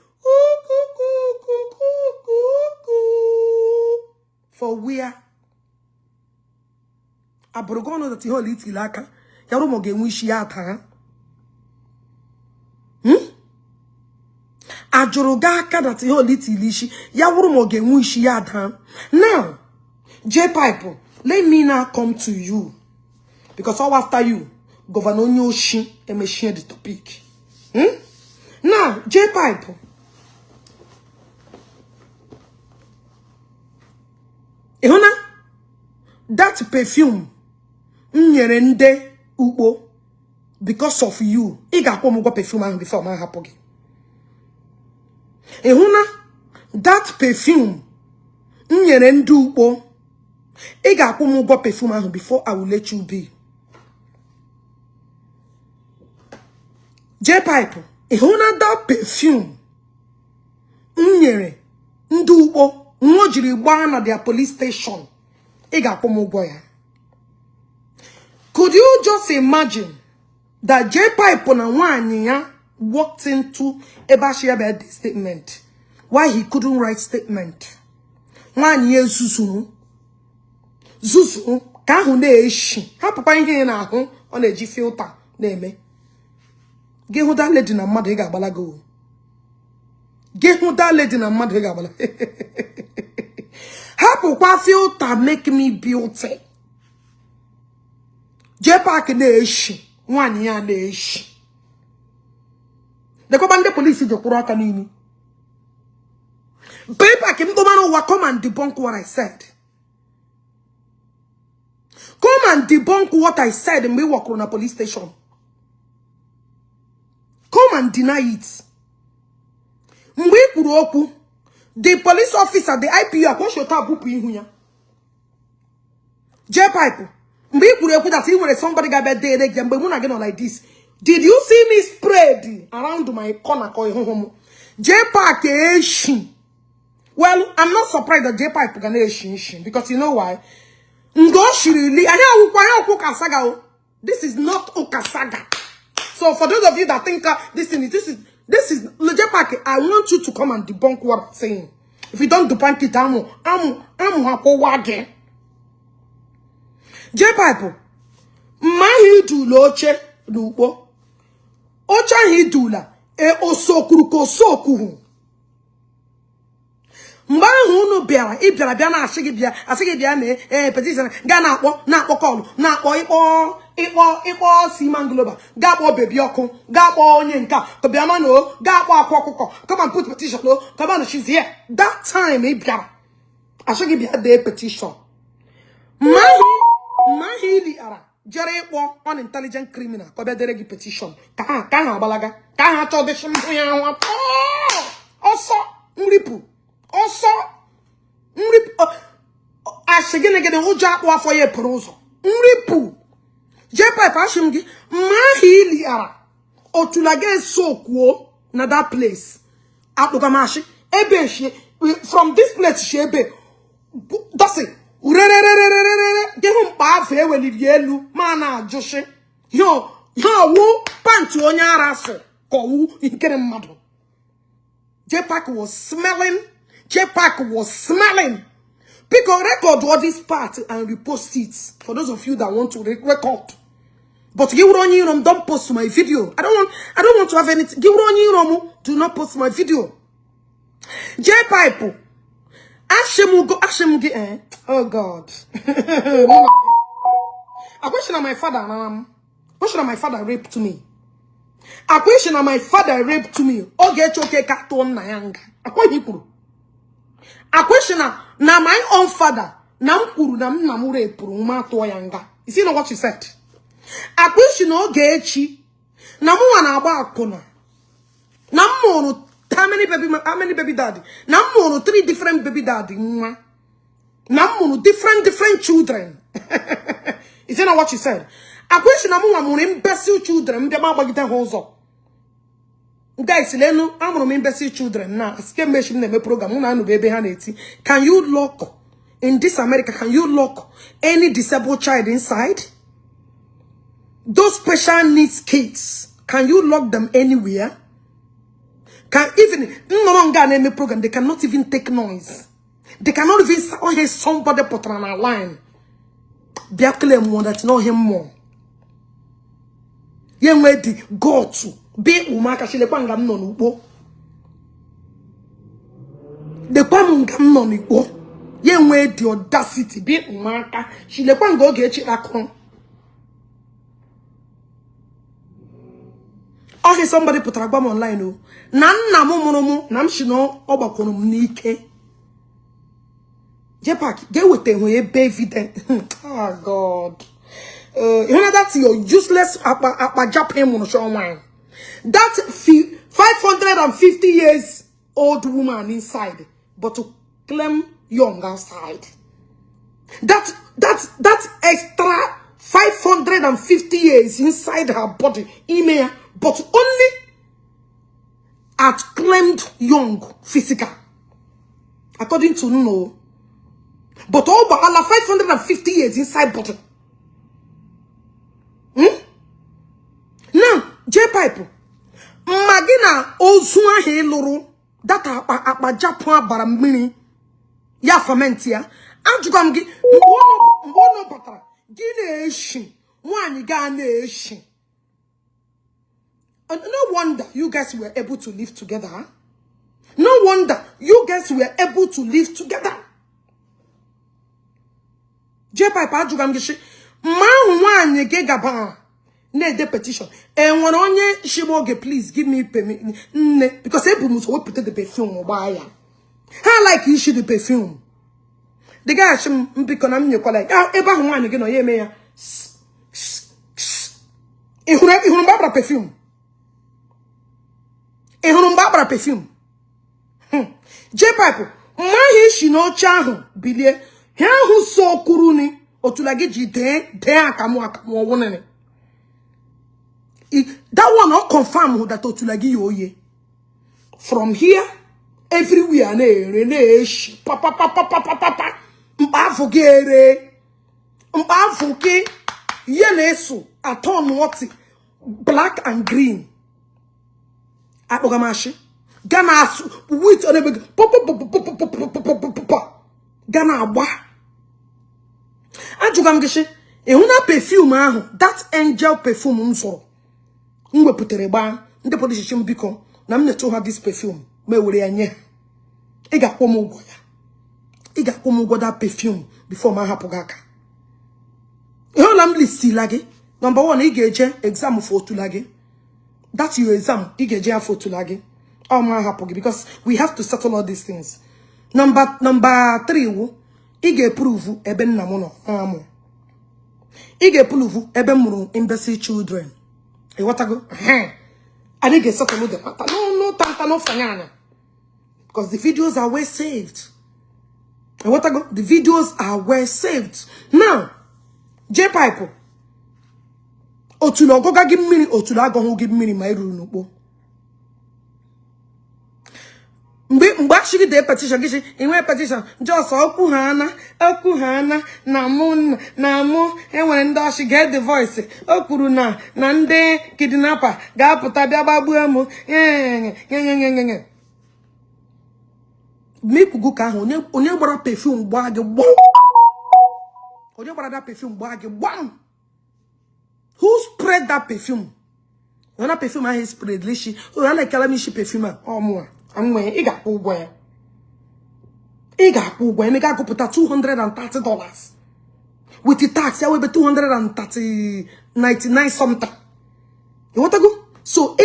For where? Abrogono that you lit ilaka. Yarumo ge wishi ata. Ajorogaka that you lit ilishi. Yarumo ge wishi ata. Now, Jpac, let me now come to you. because all after you, Governor Onyoshi and share the topic. Now, Jpac. Ehuna, that perfume, nyerende ubo, because of you. Iga kwa mugo perfume before man hapogi. Ehuna, that perfume, nyerende ubo, iga kwa mugo perfume before I will let you be. Jpac, ehuna that perfume, nyere ndu ubo. Nwojiri gba their police station. Could you just imagine that Jpac na wanya walked into Ebashia statement? Why he couldn't write statement? Wanya Zuzu. Zuzu ka hu na eshi. Ha papa ihe na ahu ọ na eji filter na eme. Ge hu that lady na mmadụ ga agbalago. Get who that lady na mad regabala. Hapo kwa filter make me beauty. Jpac neshi. Wani ya neshi. Deko bande police je kuro aka nini. Jpac mdomano wa come and debunk what I said. Come and debunk what I said in me work on a police station. Come and deny it. The police officer, the IPU, Jpac, that he was somebody got bad day like this. Did you see me spread around my corner? Jpac, well, I'm not surprised that Jpac can because you know why? This is not Okasaga. So for those of you that think this is Jpac, I want you to come and debunk what I'm saying. If you don't debunk it, I'm again. Jpac, mahi du loche dubo. Ocha hi dula e osokuru soku. Mba hunu biara ibiara bia na asigi bia na petition ga na akpọ call na akpọ ikpo Siman Global ga akpọ baby oku ga akpọ onye nka to bia no ga akpọ akụkọ come and put petition no come on she's here that time ibiara asigi bia the petition mahi li ara jere ikpo unintelligent criminal ko bia dere gi petition ka ha abalaga ka ha to de shimbu ya wa oso nripu also, I say again, uja wa for ye peruzo. Nripu. Jpac ashimgi mahili ara. Otulage sokwo na that place. Atugamashi ebe she from this place she ebe. That's it. Gehum pa fe we livielu mana joshe. Yo wo pantu onya araso ko wu ikere mmadu. Jpac was smelling. Jpac was smelling. Pick a record all this part and repost it. For those of you that want to record. But give on don't post my video. I don't want to have anything. Give on do not post my video. Jpac. Ashemugi. Oh God. I question my father. Question my father raped me. I question my father raped me. Ogechi Okeke Njaka. I question na my own father na mkuru na mnamu rapuru ma to yanga. You see what she said? I question Ogechi na mu na agba akona. Na mmonu how many baby daddy? Na mmonu 3 different baby daddy nwa. Na mmonu different children. You see what she said? I question na mu imbecile children mbe ma gbagide hozo. Guys, I'm imbecile children now. Program. Can you lock in this America? Can you lock any disabled child inside? Those special needs kids, can you lock them anywhere? Can even no longer program? They cannot even take noise. They cannot even hear somebody put on a line. They claim one that's not him more. Young lady, go to. Be umaka shile kwanga mnono upo. De kwanga mnono upo. Ye nwe the audacity. Be umaka shile kwanga Ogechi akon. Okay, somebody put a bomb online. Oh, Nana Momonomo, Namshino, Obakonum Nike. Jpac, get with them when baby then. Oh God. You know that's your useless Japan show wine. That 550 years old woman inside, but to claim young outside. That extra 550 years inside her body, email, but only at claimed young physical. According to no. But all but 550 years inside body. Now, Jpac, Magina Ozua he luru that apa Japan baramini ya fermentia. Ajugamgi mbono batara gineshi wani ganeshi. No wonder you guys were able to live together. Huh? No wonder you guys were able to live together. Jpac ajugamgi ma wani gegaba ne de petition. And when onye shimoge, please give me permission because everyone will put the perfume why. How like you issue the perfume? The guy shim because I'm your colleague. Eba one again or ye me. Ihun babra perfume. Ihun babra perfume. Jpac, ma shi no chahu bilie. Here who so kuruni otulage ji de akamu wonene. That one not confirm that otulagi yoye. From here, everywhere papa mbafugere mbafuki yenesu aton wati black and green. Apogamashi Ghana with on a big Ghana wa ajugamgishi ehuna perfume ahu that angel perfume mso. Mwe putere ba ndị police biko na m neto ha this perfume me were anye ị ga kwom ụgwọ ya ị ga kwom ụgwọ that perfume before ma hapụ gaka ihe na m listi lagi number 1 ị ga-eje exam for otulagi that's your exam ị ga-eje ya for otulagi ọ ma hapụ gị because we have to settle all these things. Number 3 wu ị ga-prove ebe nna m nọ amụ ị ga-prove ebe m mụrụ embassy children. What I go? I didn't get something with the matter. No, no, fanyana. Because the videos are well saved. And what I go? The videos are well saved. Now, Jpac. Otulo go give me, Otula go give me my room. Mbashigi de petition, in my petition, just okuhana, namun, and when she get the voice, okuruna, nande, kidnapper, gaputa, babuamu, make guka, only perfume bag, only that perfume bag, one. Who spread that perfume? When that perfume I spread, lishi, oh, I like calamishi perfume, or more. I'm going to get $230 with the tax. I will be $299 something. You want to go? So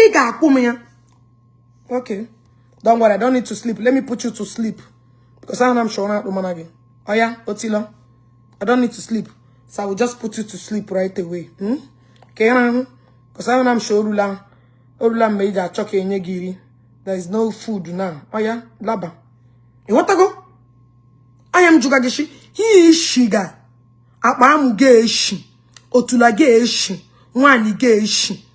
okay. Don't worry, I don't need to sleep. Let me put you to sleep. Because I'm sure not the man again. Oh yeah, Otila. I don't need to sleep. So I will just put you to sleep right away. Okay, because I'm sure Urula made a choke in Yegiri. There is no food now. Oh yeah, laba. You want to go? I am Jugagishi. He is Shiga. Apamu geshi. Otula geshi. Wani geshi.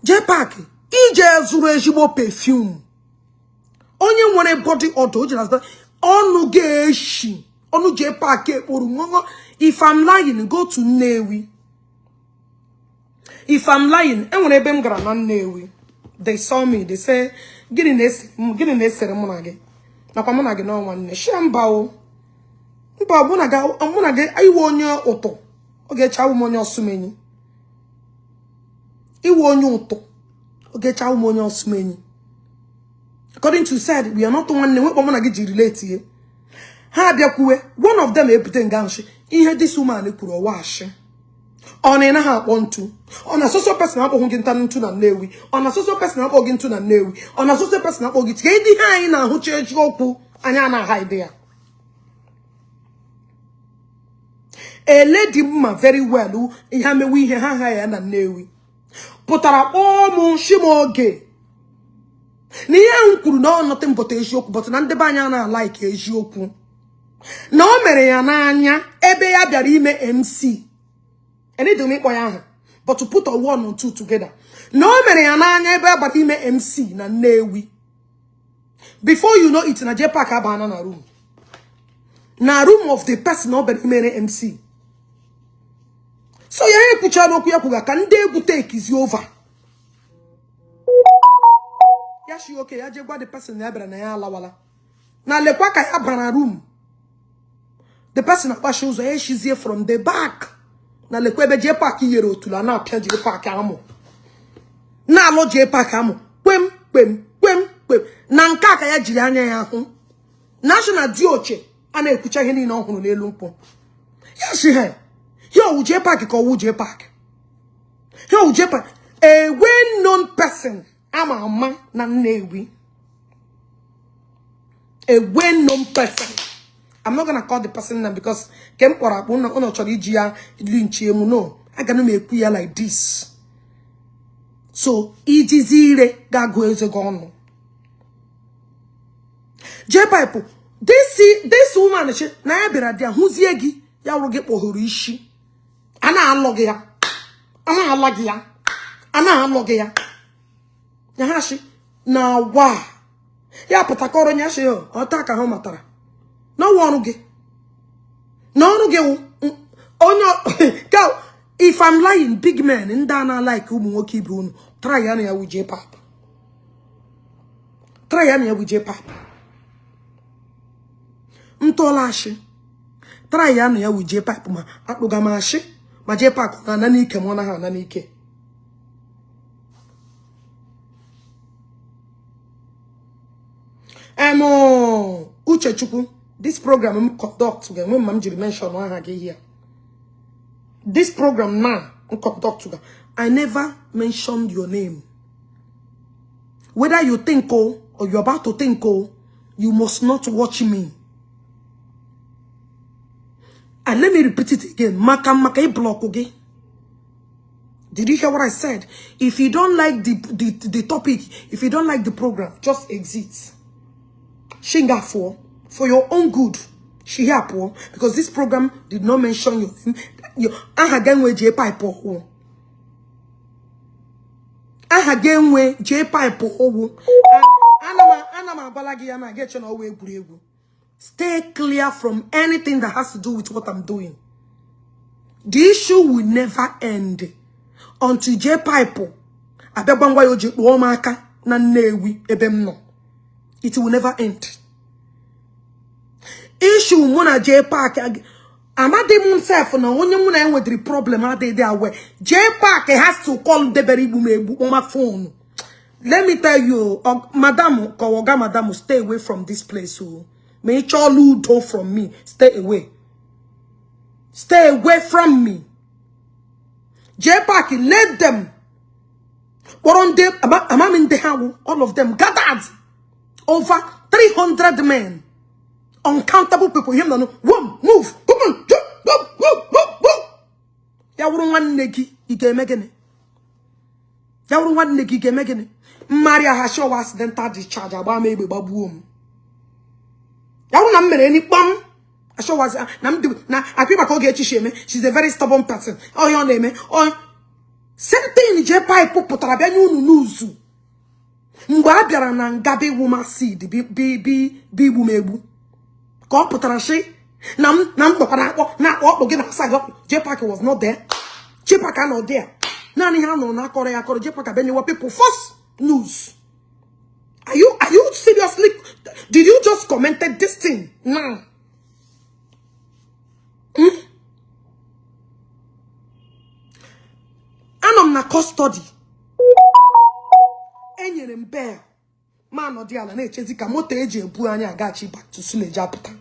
Jpac. Ije zurejibo perfume. Onye one body auto. Onu geshi. Onu Jpac. If I'm lying, go to Newi. If I'm lying, I want to be Newi. They saw me. They say, "Get in this ceremony." Na kwa monage no one. Shambao. Mpa monage. I want your auto. Okay, chow monyo sumeni. I want your auto. Okay, chow monyo sumeni. According to said, we are not the one. We monage relate here. Ha biakuwe. One of them epite nganshi. Ihe this woman ekuro wash. On a want on a social person up on Gintan na Newi, on a social person up on Gintan na Newi, on a social person up on Git Hina who church Goku, Anyana hide there. A lady very well who Yame we higher than Newi. Put her all moon shimoge. Nian could know nothing but a joke, but none the banana like a joke. No Mariana, Ebe Abiarime MC. And it don't make my but to put a 1 or 2 together. No Mariana, Ebe Abiarime MC, na Newi. Before you know it, na Jpac banana room. Na room of the person no Abiarime MC. So you put your look can they take is over. Yes, you okay? I just got the person there, na lawala. Na le kwa kaya brana room. The person that shows her she's here from the back. Na le kwa be Jpac yero tula na pia Jpac amo. Na lo Jpac amo. Kwem. Na nka kaya jiri anya ya ho. National dioche ana ekucha ihe ni na ohunu n'elu mpo. Yes, he. Yo Jpac ko wu Jpac. Yo Jpac a well-known person. Ama na Newi. A well-known person. I'm not gonna call the person name because kem pora una chori jia linchi emu no. I gonna make queer like this. So ijizire gago ezegono. Jpac this woman she na ya bira dia huzie gi ya woro ge kpohoro ishi. Ana aloge ya. Ana aloge ya. Nyahashi na wa ya patakoro nyashi yo otaka ho matara no wonu ge onyo go if I'm lying big men ndana like umu nwoke ibe unu try ya na ya wu Jpac ntolashi try ya na ya wu Jpac ma akpuga ma ashi ma Jpac na n'ike mo na ha na n'ike. Uchechukwu, this program I'm conduct again when Mam Jiri mention one here. This program now I'm conduct again. I never mentioned your name. Whether you think or you're about to think you must not watch me. And let me repeat it again. Maka block again. Did you hear what I said? If you don't like the topic, if you don't like the program, just exit. Shinga for your own good. She here poor because this program did not mention your name. You again Jpac poor. Again Jpac poor. Anama balagi ana get you no way buregu. Stay clear from anything that has to do with what I'm doing. The issue will never end until Jpac abegbanwa yo je maka na Newi ebem no. It will never end. Issue muna Jpac amade himself na onye muna en with the problem ade there where Jpac has to call the very on my phone. Let me tell you, madam, kawoga madam, stay away from this place. May you do from me. Stay away. Stay away from me. Jpac, let them. What on them? I'm in the house. All of them gathered. Over 300 men. Uncountable people. Him no one move. Come on. Ya wuru wan negi ige megene. Ya wuru wan negi ige megene. Maria ha show accidental discharge aba me be babuom. Ya wuru na mere ni pam. I show was na Akwiba Ogechi sheme. She's a very stubborn person. Oh your name. Oh same thing Jpac putara bia nyu nuzu. Mgba biara na ngabe woman seed bi bumegbu. Ko putara shi na mkpokara akpo na akpo gi na side Jpac was not there. Jpac not there. Nani ha no na akore Jpac abenye people first news. Are you seriously? Did you just commented this thing now? Anam na custody. Enyere mbe. Man odiala na echezi ka moto eji ebu anya agachi back to Suleja aputa.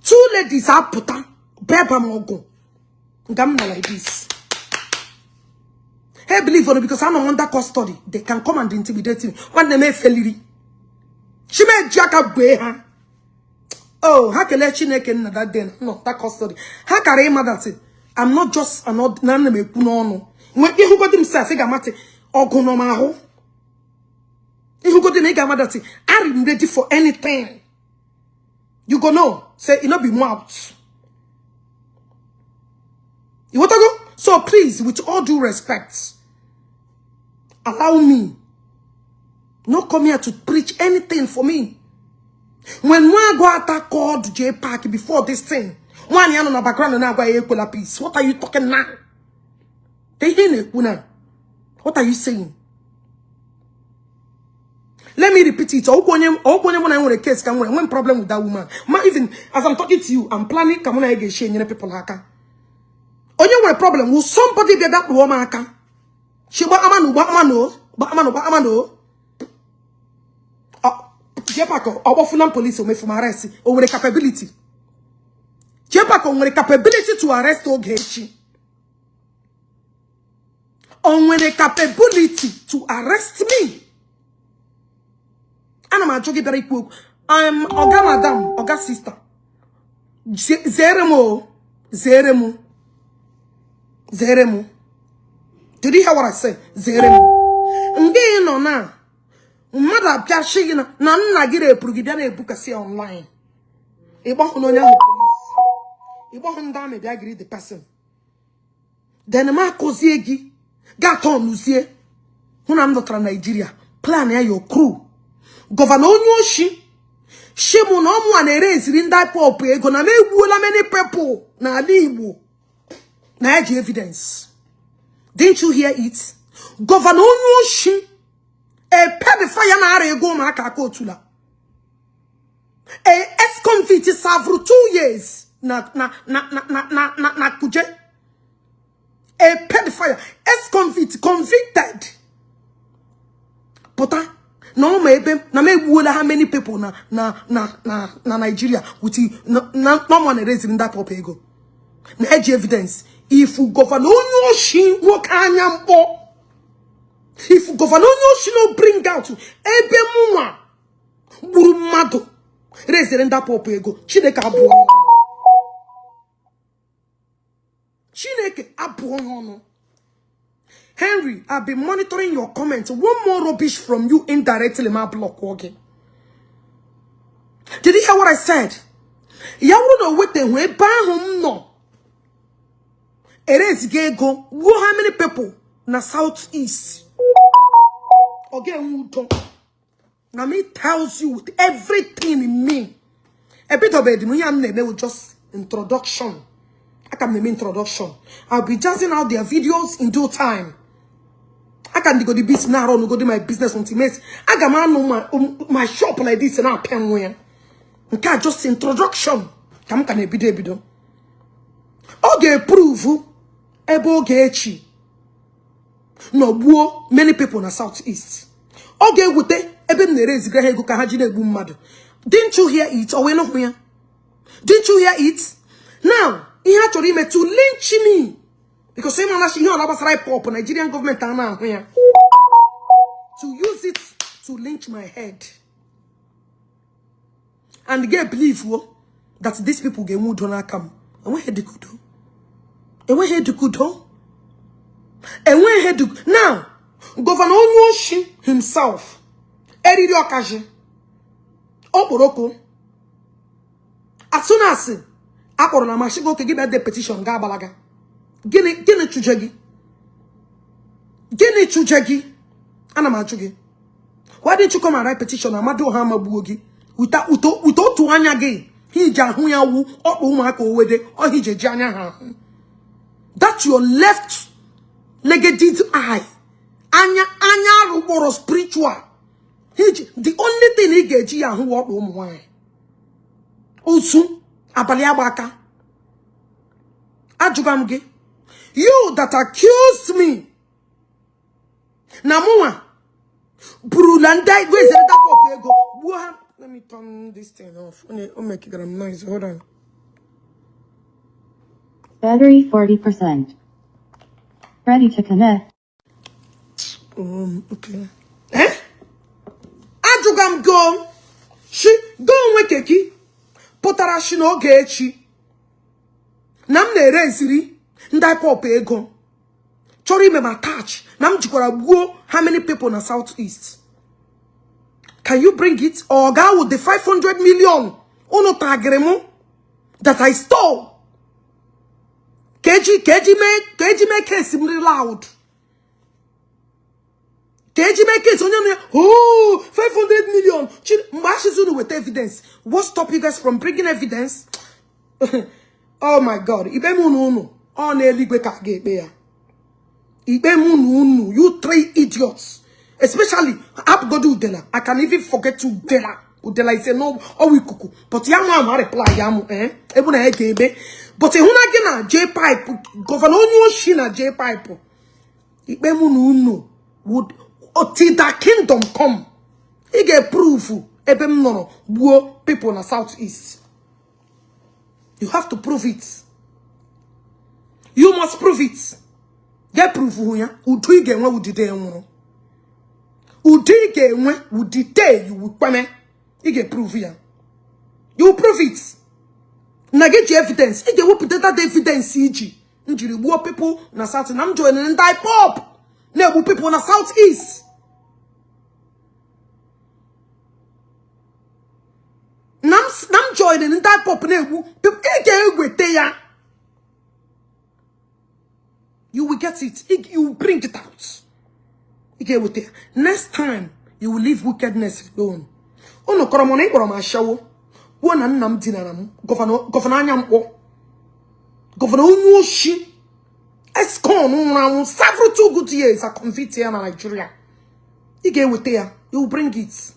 Two ladies aputa. Beba mogo. Ngam na like this. Hey, believe on it because I'm under custody. They can come and intimidate me. When they may fail, she may jack up way, huh? Oh, how can let you make that day? No, that custody. How can I that it? I'm not just an ordinary no. When you got himself, I got or go no maho. You got the nigga that I'm ready for anything. You go no, say it not be mouth. You want to go? So please, with all due respect, allow me. Not come here to preach anything for me. When one go attack called Jpac before this thing, one yan on the background and now go equal peace. What are you talking now? They ain't what are you saying? Let me repeat it. When I want a case, come one problem with that woman. Even as I'm talking to you, I'm planning come on again shame people haka. Only one problem will somebody get that woman haka. She ba amano. Jpac or police or me from arrest or with the capability. Jpac on the capability to arrest Ogechi. On the capability to arrest me. And I'm joking very quick. I'm Oga Madam, Oga Sister. Zeremo. Did you hear what I said? Zeremo. Ngeen no na. Mother Piashi na Nagire Prugidana Bukasi online. Ibo Hononia police. Ibo Honda may agree the person. Then ma Koziegi Gaton Lucie. Hunam not Nigeria. Plan your crew. Governor Onyoshi. Shemu no one erase in that pop. Gonna make wula many people. Na Igbo. Na evidence. Didn't you hear it? Governor Onyoshi. A pedophile na are go maka kotula. A ex-convict serve for 2 years na kuje. A pedophile ex-convict convicted. Pota no maybe na me wula how many people na Nigeria with no one erasing in that popego. Na evidence. If you governor Onyoshi work anyampo. If Governor Yoshino bring out Ebe Muma Burumado Resident Popego Chineke Abuono Chineke Abuono Henry, I've been monitoring your comments. One more rubbish from you indirectly my block walking. Did you hear what I said? You don't wait and we home no. It is gay go. How many people na southeast? Again, now me tells you with everything in me. A bit of it, with just introduction. I can name introduction. I'll be jazzing out their videos in due time. I can go the business now, I go do my business on teammates. I can man my shop like this and I pen where. Okay, just introduction. Come can be there. Okay, prove Ebo Ogechi. No buo many people in the southeast. Okay, with even the race Grahego Kahajine Bumad. Didn't you hear it? Or we not here? Didn't you hear it? Now, he had to remember to lynch me. Because same as you know about right pop Nigerian government are now here. To use it to lynch my head. And get believe that these people get mood on come. And where had the good do? And where had the good do? And when he do now, Governor Onyoshi himself, Eri Okaji, Oporoko, as soon as Akorona Mashigo can give the petition, Gabalaga, Gini Chujagi, Anamachugi. Why didn't you come and write petition? Amado Hamabugi, without Tuanyagi, he Jahuya Wu, or Umako Wede, or he Janya. That your left negative eye. Anya ruboro spiritual. The only thing he get you who walk home why. Usu abaliabaka. Ajugamge. You that accused me. Namua. Burulanda where's that popego? Let me turn this thing off. I'll make it a noise. Hold on. Battery 40%. Ready to connect. Okay. Ajugam go. She don't wake keki. Potara shi no Ogechi. Nam ne reziri. Ndai pop ego. Chori me attach. Nam jikwara buo. How many people in the southeast? Can you bring it? Or go with the 500 million ono tagremo that I stole? KG make case loud. KG make case oh 500 million. Mashizunu with evidence. What stop you guys from bringing evidence? Oh my God. Ibemunu on a ligwe kage. Ibemunu, you three idiots. Especially Abgodu Udele. I can even forget Udele. Udele is a no we kuku. But yamu reply yamu ebuna egebe. But ehuna gena Jpac governor onyo shina Jpac. Ibemunu would till the kingdom come. He get proof ebem no buo people in the southeast. You have to prove it. You must prove it. Get proof ya. Udu ige nwa udide enwo. Udige nwe udide you kwame. Ige prove ya. You prove it. Na get your evidence. Ige wo put that evidence iji. Njiri buo people na south na join in die pop. Na bu people na southeast. Nam join in die pop na bu people ige egwete ya. You will get it. You will bring it out. Okay, with it. Next time, you will leave wickedness alone. Oh no, koromone koroma shawo. Wona nnam dinaram. Governor anyampo. Governor Unuoshi. Escon several 2 good years are convicted here in Nigeria. You get with there. You will bring it.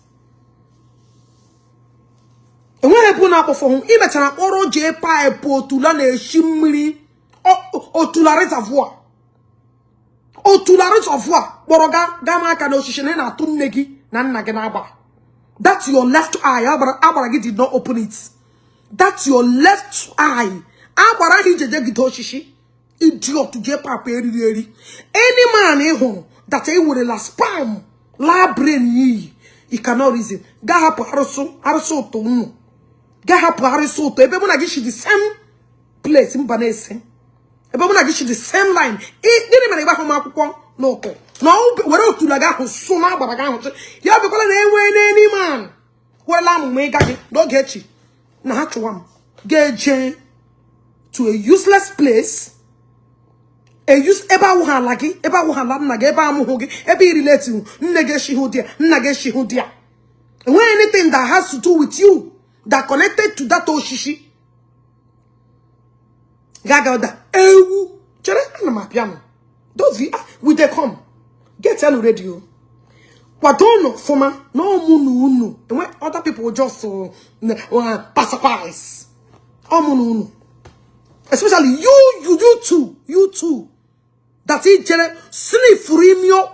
And when I put up for him, even chana oro Jpac potula ne shimiri o tula reservoir. O tula reservoir. Boroga gama kano shishene na tunnegi na nagenaba. That's your left eye. Abaragi did not open it. That's your left eye. Abaragi jejegito shishi. Idiot to Jpac peri. Any man that he would la spam la brain ye. He cannot reason. Gahapo haraso to no. Gahapo haraso to. Ebe muna gishi the same place in Banese. Ebe muna gishi the same line. Dini mene iba homa kukwa no ko. No wero to laga ho suma baraga ho. Ya be kola na enwe any man. Wela mu me gaji no Ogechi. Na hachwam. Geje to a useless place. A use eba wuha lagi, eba wuha lam nage, eba amuhogi, eba relating, nnegeshi hudia, nnegeshi hudia. When anything that has to do with you, that connected to that oshishi, gaga da, ewu, chere anama piano. Those we they come, get on radio. Wadono forma, no munu. And when other people will just pacifies, oh munu. Especially you too. That Ijele sleep for him your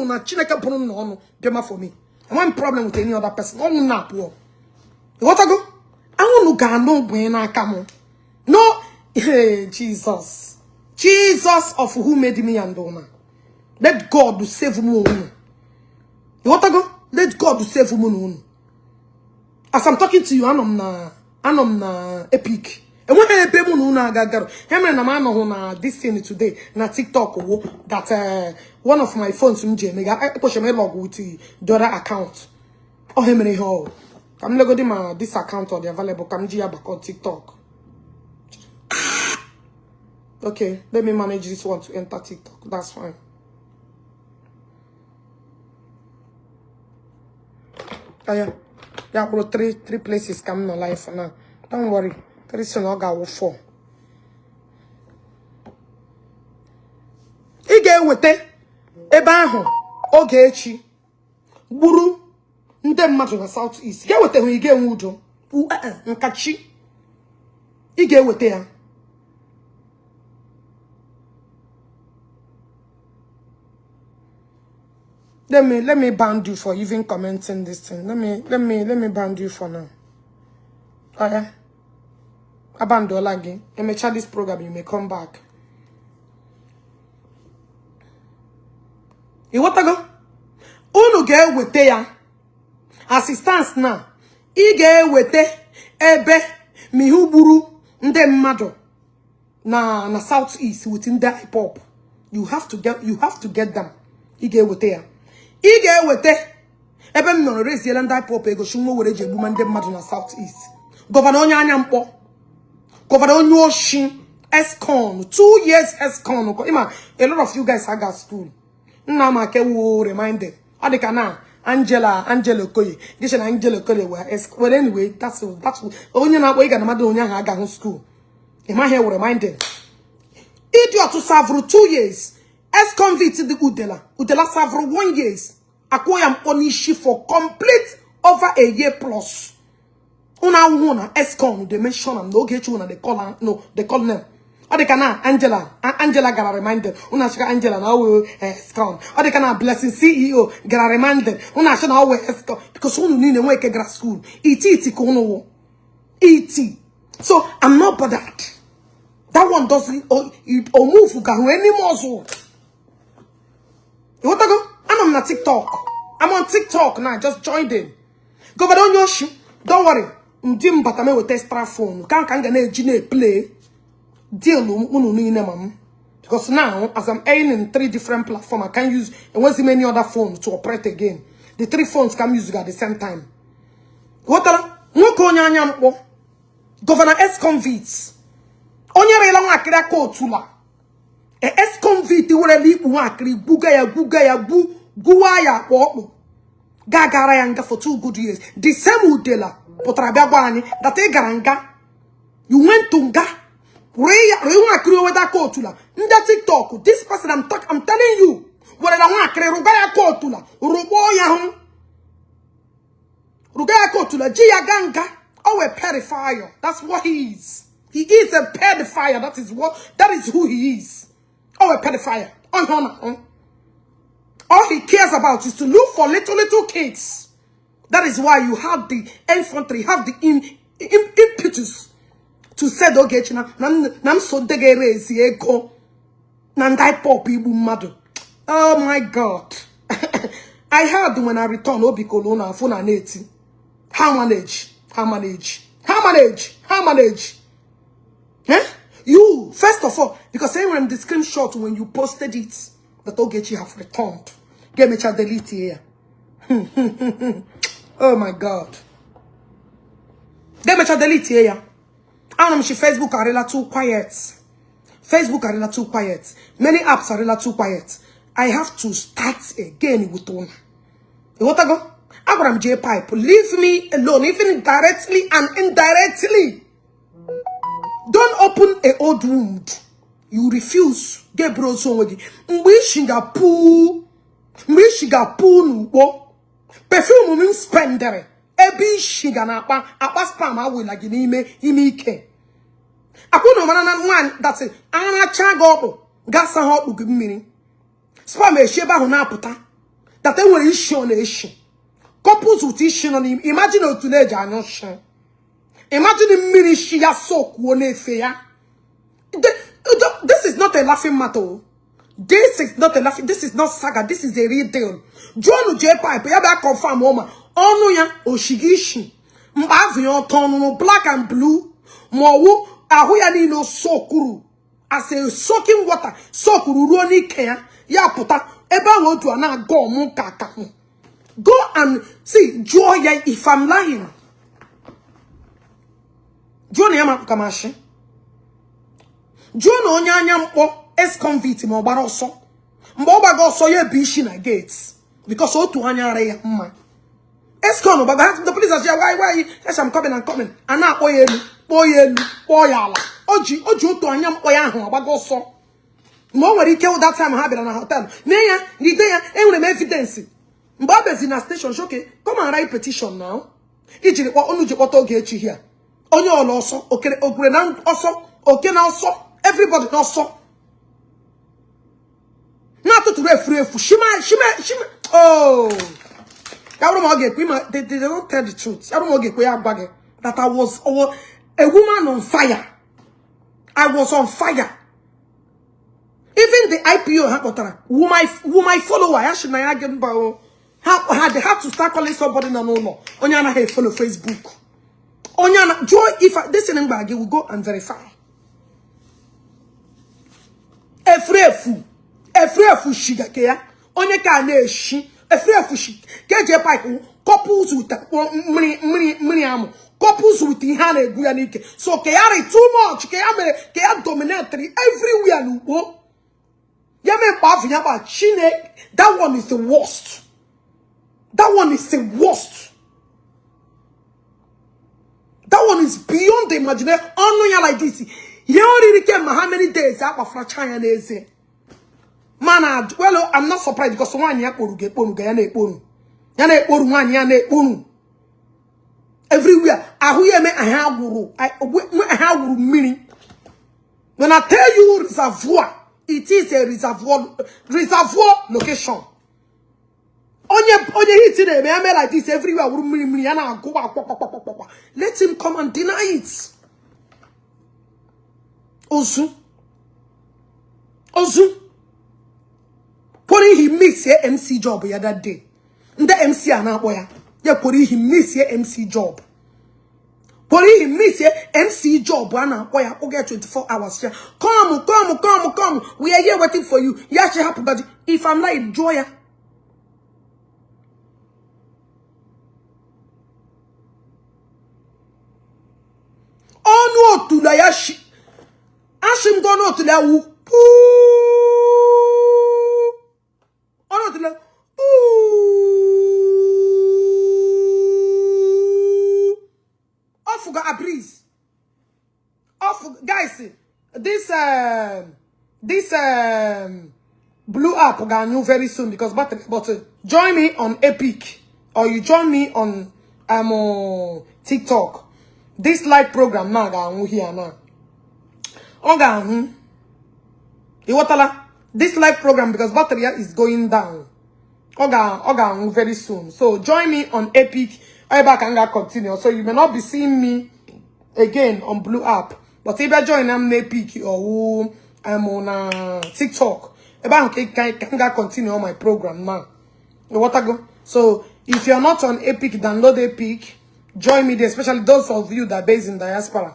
na chineke punu no dema for me. I want problem with any other person. Oh na poor. What I go? I want to go no when I come. No, hey, Jesus of who made me and Dona. Let God save me. What I go? Let God save me. As I'm talking to you, I'm na epic. And when I pay na gagaro, na mano na this thing today na TikTok that one of my phones I push me log with the other account. Oh hemene ho. I'm not going this account or the available kamji back on TikTok. Okay, let me manage this one to enter TikTok. That's fine. Oh yeah. Yeah, bro, three places coming alive for now. Don't worry. There is no go for. Ige wete ebe ahụ Ogechi gburu ndị mmadụ na South East. Ge wete hu ige enwe udo. Nkachi. Ige wete ya. Let me ban you for even commenting this thing. Let me ban you for now. Oh yeah. Abandon again. And make sure this program you may come back. Iwotago? Unu ga-ewete ya. Assistance na. I ga-ewete ebe mihugburu nde mmadu na southeast within the hip hop. You have to get them. I ga-ewete ya. I ga-ewete ebe m nọrọ reziela ndị hip hop ego shunwo were je gbuma nde mmadu na southeast. Governor onye anya mkpọ. Governor onye oshi ESCON 2 years ESCON. Ima a lot of you guys have got school. Nna ma ke wo reminded. Adika na Angela Okoye. This is Angela Okoye were ESCON. Well anyway, that's onye na akpọ iga na madu onye ha aga school. Ima here reminded. Idiot to serve 2 years. Ex-convict the Udele. Udele serve 1 year. Akoya mponishi for complete over a year plus. Una ESCON they mention and Ogechi una they call her, no they call them. Odekana Angela got reminded. Una shika Angela now ESCON. Odekana Blessing CEO got reminded. Una shika now ESCON because unu need to work grad school. ET kono ET. So I'm not bothered. That one doesn't or move anymore. So what I go? I'm on TikTok. I'm on TikTok now. Just joined in. Governor Yoshi, don't worry. Ndim batame with extra phone. Can't gonna play. Deal no because now as I'm in 3 different platforms, I can use and once many other phones to operate again. The 3 phones can use at the same time. What are Governor ex-convicts? Onye rela nwa akira ko tula. Ex-convict were li nwa akiri buga ya guwa ya kpokpo. Gagara ya nga for 2 good years. The same Udele potrabia gwa ani that e garanga. You went to nga. Nwa akiri we da ko tula. Nda TikTok, this person I'm telling you. Were la nwa akiri ruga ya ko tula. Rubo ya hum. Ruga ya ko tula ji ya ganga. Oh, a pedophile. That's what he is. He is a pedophile. That is who he is. Oh, a pedophile. All he cares about is to look for little kids. That is why you have the infantry, have the impetus to say, Ogechi, nam so degerezi ego, nandai pop ibu madu. Oh my God. I heard when I returned, Obiko na phone and 80. How manage? Eh? You, first of all, because when the screenshot when you posted it, that Ogechi have returned. Get me chat delete here. Oh my God. Get me chat delete here. I don't know, Facebook are really too quiet. Many apps are really too quiet. I have to start again with one. You want to go? Abraham Jpac, leave me alone, even directly and indirectly. Don't open an old wound. You refuse. Get bro so with Mwishiga nubo. Perfume means spender. Ebi shiga na apa spam awe like ime ike. Akuno man that's it. Ana chago gasa ho ugu mmiri. Spam e sheba ho na aputa. That when issue on issue. Couples with issue on him. Imagine how to let you shine. Imagine the mini she has so this is not a laughing matter. This is not a laughing. This is not saga. This is a real deal. John Jpac, ya confirm woman. Onu ya oshigishi. Mbavu yon tonu black and blue. Mowu ahuya ni no sokuru. As a soaking water. Sokuru ruoni kea. Ya puta. Eba wotu ana go mu kaka. Go and see joy if I'm lying. John yama kamashi. John onyanya mpo ex-convict mo gbara oso. Mbo gbaga oso ye bishi na gates because otu anya re ya mma. Ex-con obaga the police say why yes I'm coming and na akpo ya ala. Oji otu anya mpo ya ahụ agbaga oso. Mo nwere ike that time ha bịara na hotel. Ne ya the day ya enwere m evidence. Mbo abezi na station shoke come and write petition now. Ijiri kwa onu jikpota Ogechi here. Onye olo oso okere na oso oke na oso everybody na oso na to refu shima oh they don't tell the truth. That I was a woman on fire. I was on fire. Even only the IPO happened. Who my follower? I should not get about. They had to start calling somebody no more. Onyana hey follow Facebook. Onyana joy if this bag will go and verify. Efrefu shiga kea. Onyeka ne shi. Efrefu shi. Get Jpac couples with many amo. Couples with Ihane Guyanike. So Keari too much. Kea dominatory everywhere no go. Yame Bafi Yaba Chine. That one is the worst. That one is the worst. That one is beyond the imagination. Only like this. You already came how many days out of China? Man, well, I'm not surprised because one year everywhere. I have meaning. When I tell you reservoir, it is a reservoir location. Onye hit today, me like this everywhere. Let him come and deny it. Ozu. Pori he miss your MC job the other day. The MC ana boya. Yeah, pori he miss your MC job. Pori he miss your MC job. Ana boya. Okay, 24 hours. Come. We are here waiting for you. Yeah, she happy, but if I'm like joya. Oh no, to the yashi. Ashim go no to the wu. Oh no to the off got a breeze. Off guys. This blew up new very soon because but join me on Epic or you join me on TikTok. This live program now ga here now. Oga this live program because battery is going down. Oga very soon. So join me on Epic. I back and continue. So you may not be seeing me again on Blue App. But if you join them Epic or I'm on TikTok, I can continue on my program now. So if you're not on Epic, download Epic. Join me there, especially those of you that are based in diaspora.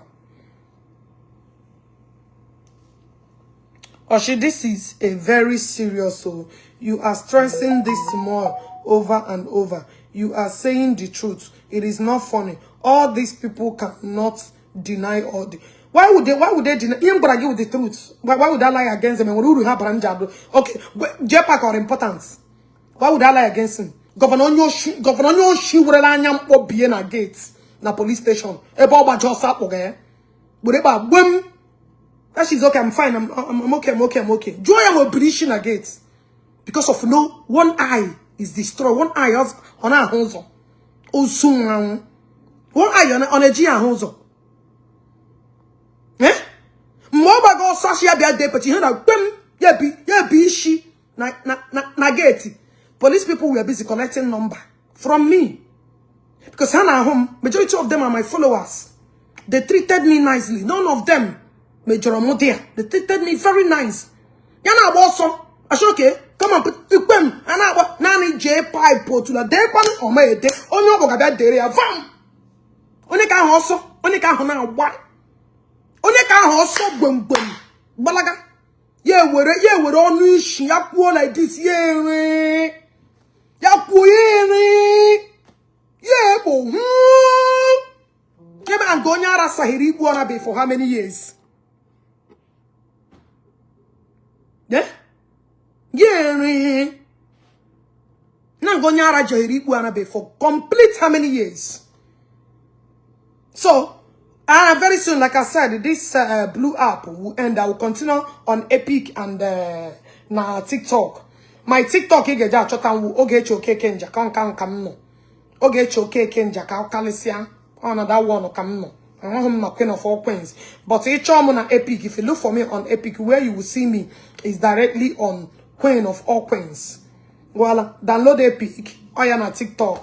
Oshi, this is a very serious. So you are stressing this more over and over. You are saying the truth. It is not funny. All these people cannot deny all the. Why would they deny? Even but I give the truth. Why would I lie against them? Okay, Jpac are important. Why would I lie against him? Governor Nyoshi Urelanyam or Biena Gates na police station. Eba just up okay. But eba boom. That she's okay, I'm fine. I'm okay. Joy am operation against. Because of no one eye is destroyed. One eye of on our hozo. Osun one eye on a G and hozo. Eh? Moba go sashi be a day, but you heard a boom. Yeah be she na gate. Police people were busy collecting number from me. Because Hannah home, majority of them are my followers. They treated me nicely. None of them, major Modia, they treated me very nice. Yana also, I said, okay, come on, put them. And I nani Jpac potula depan or me de onyo boga dere avam. Oneka also, oneka hona wa. Oneka also bum. Balaga. Yeah, we're all new yapu like this. Yeah. Yeah, bo. I'm going to Sahiri Buanabe for how many years? Yeah? Yeah. I'm going to Sahiri Buanabe for complete how many years? So, very soon, like I said, this Blue App will end. I will continue on Epic and TikTok. My TikTok is Ogechi Okeke Njaka no. Ogechi Okeke Njaka Kalisia. Another one no. I want him not queen of all queens. But each on Epic, if you look for me on Epic, where you will see me is directly on Queen of all queens. Well, download Epic. I am on TikTok.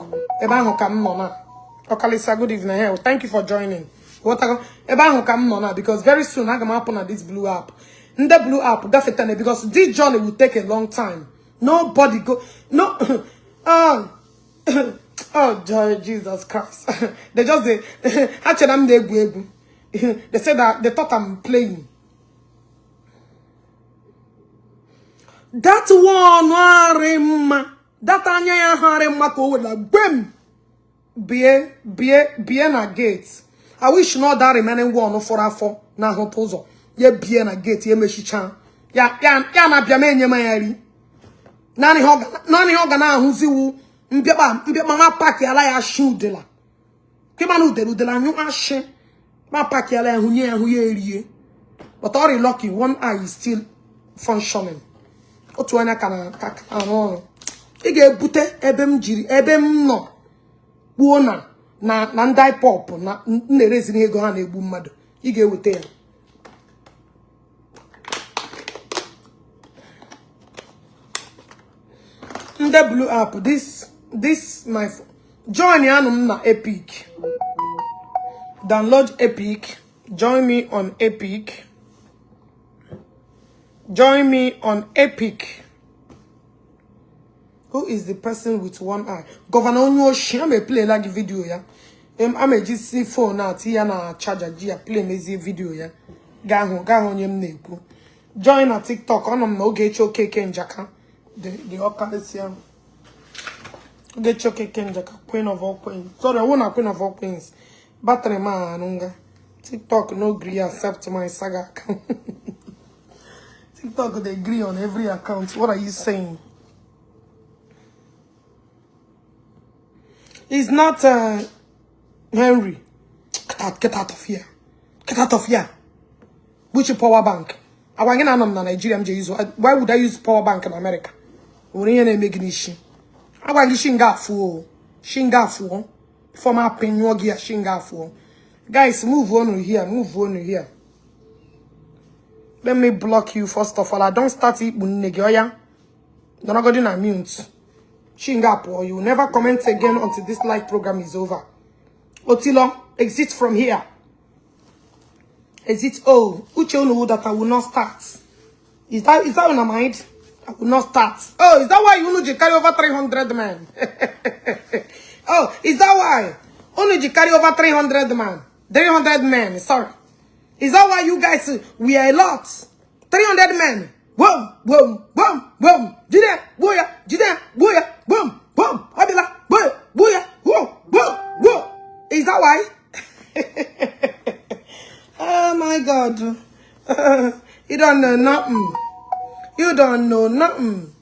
Okalisa, good evening. Thank you for joining. Because very soon I'm gonna happen at this Blue App. the blue app gafetane because this journey will take a long time. Nobody go no oh Jesus Christ. They just actually I'm the they said that they thought I'm playing. That one that anya ya harema ko like bam be na gate. I wish not that remaining one for afọ na hotozo. Ye be na gate ye meshicha. Ya na bia menye mayari. Nani hoga na ahuziwu mbia mama pack ala ya Udele. Ke manu Udele anyu ashe. Ma pack ala ya hunye erie. But all lucky one eye is still functioning. Otu anya kana anu. I ga-ebute ebe m jiri ebe m no gbuo na ndai pop na na-erezi ego ha na-egbu mmadụ. I ga-ewete ya. The blue app, this my join yanum na Epic. Download Epic. Join me on Epic. Join me on Epic. Who is the person with one eye? Governor Onyoshi, I'm a play like video ya. I'm a GC phone na tiya na charger G play mezi video ya. Gaho nyem neku. Join a TikTok on Ogechi Okeke Njaka. The Okalesian. Ogechi Okeke Njaka, Queen of all queens. Sorry, I want Queen of all queens. Battery man, TikTok no agree accept my saga account. TikTok they agree on every account. What are you saying? It's not Henry. Get out of here. Get out of here. Which power bank? I want to know Nigerian. Why would I use power bank in America? We ain't making issue. I want to Shingafu. Former Penyogia Shingafu. Guys, move on here. Move on here. Let me block you first of all. I don't start it with Negioya. You're not going to mute. Shingapo, you will never comment again until this live program is over. Otilo, exit from here. Exit. Oh, Uche know that I will not start. Is that on my mind? I will not start. Oh, is that why you carry over 300 men? Oh, is that why? Only carry over 300 men. 300 men, sorry. Is that why you guys, we are a lot? 300 men. Boom, boom, boom, boom. Jide, booyah, jide, booyah, boom, boom. Abila, booyah, booyah, whoa, whoa, whoa. Is that why? Oh my God. You don't know nothing. You don't know nothing.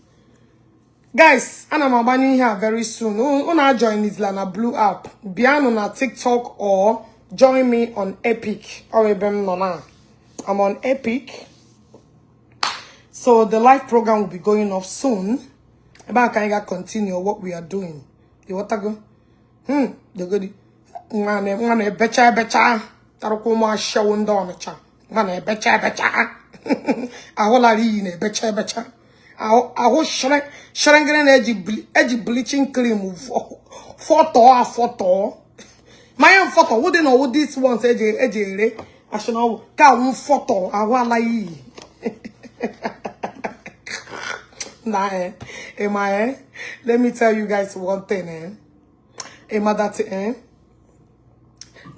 Guys, I'm abandoning here very soon. Una join Islana Blue app. Bian on TikTok or join me on Epic. I'm on Epic. So the live program will be going off soon. About can I continue what we are doing? You want to go? The goody. One becha. Tarokuma showing down a cha. One becha. I whole lot in a becha. I was shrinking edgy bleaching cream photo. My own photo. Wouldn't know what this one's edgy. I should know. Got photo. I want like. Nah, let me tell you guys one thing,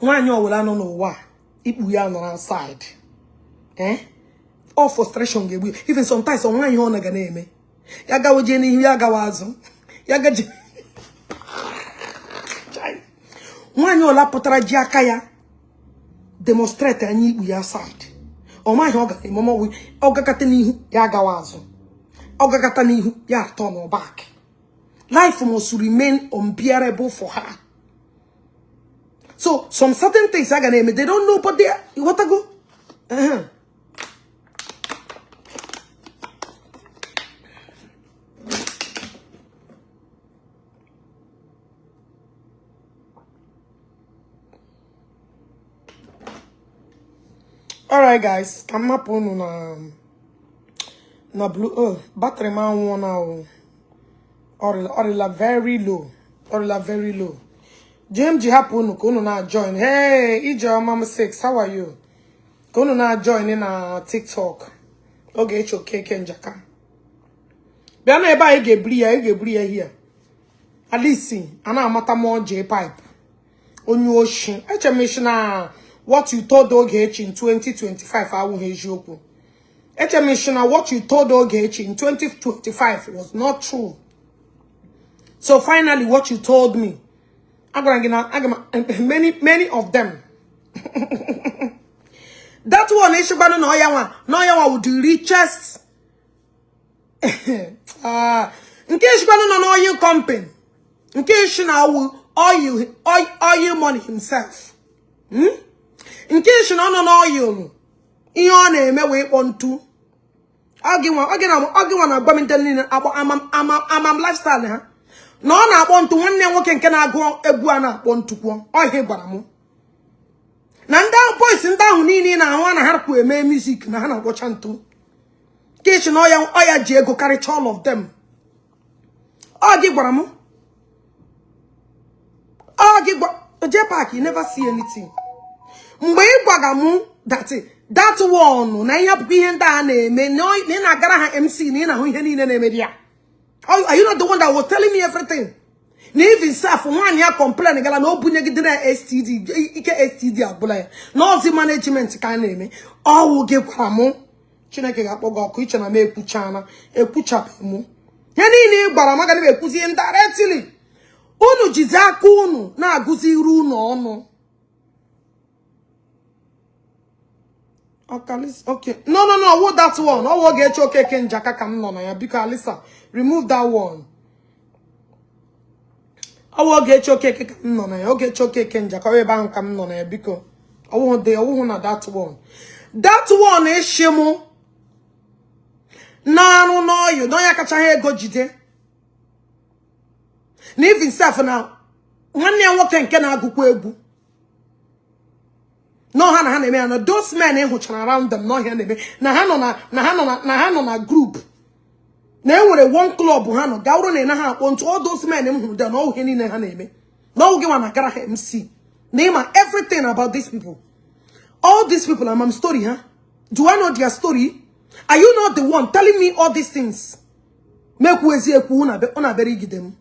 when you will not know why, if we are not outside, all frustration get we. Even sometimes someone you wanna name yaga wajeni yaga wazo yaga when you la potara jiakaya demonstrate and we outside. O my hoga mama we ogakatani yaga wazo. Ogakatani ya turn back. Life must remain unbearable for her. So some certain things are gonna they don't know, but they what to go. All right, guys, come up on na blue. Battery man one now. Or very low. Very low. JMG happen kono na join. Hey, Ijele Mama 6, how are you? Kono na join in TikTok. Ogechi Okeke Njaka. Bịa na ebe a ga-eburi ya here. At least ana amata more Jpac. Onye oshi. Echemishina what you told Ogechi in 2025 awughị eziokwu. Echemishina what you told Ogechi in 2025 was not true. So finally what you told me, many of them. That one is no yawa with the richest in case you no oil company. In case you know oil money himself. In case you no oil, you on we want to. I'll give one a badminton I'm lifestyle, huh? No, I want to one year working can I go a guana want to go or he baramu. Nanda boys in down Nini and I want to help with music, Nahana watch and two. Kitchen oya Diego carry all of them. Oh, give baramu. Oh, give Jpac, you never see anything. Mwe bagamu, that's it. That one, na ya behind that name, no, Nina Garaha MC, Nina, who he in the media. Are you not the one that was telling me everything? Even self, 1 year complaining, I no bunya gidina STD, STD abula. No the management can name. All will give Kwamo. Chineke gapogo kuicha na me kuchana, e kuchapimu. Yani ni baramaga ni kuzi indirectly. Unu jizaku unu na aguzi ru no no. Okay. No. What that one? Oh, Ogechi Okeke Njaka kam no na ya because Alisa, remove that one. Oh, Ogechi Okeke kam no na ya. Ogechi Okeke Njaka we ban kam no na ya because I want na that one. That one is shemo. No, you no ya kacha he go jide. Na even self now. Nwanne ya nwoke nke na agụkwa egwu. No hana me those men who turn around them no hana me na hano na group na enwere one club hano gawro na ha akpọ all those men who they no hini na hana me no give one agara MC name everything about these people. All these people are my story, huh? Do I know their story? Are you not the one telling me all these things? Make we see una very give them.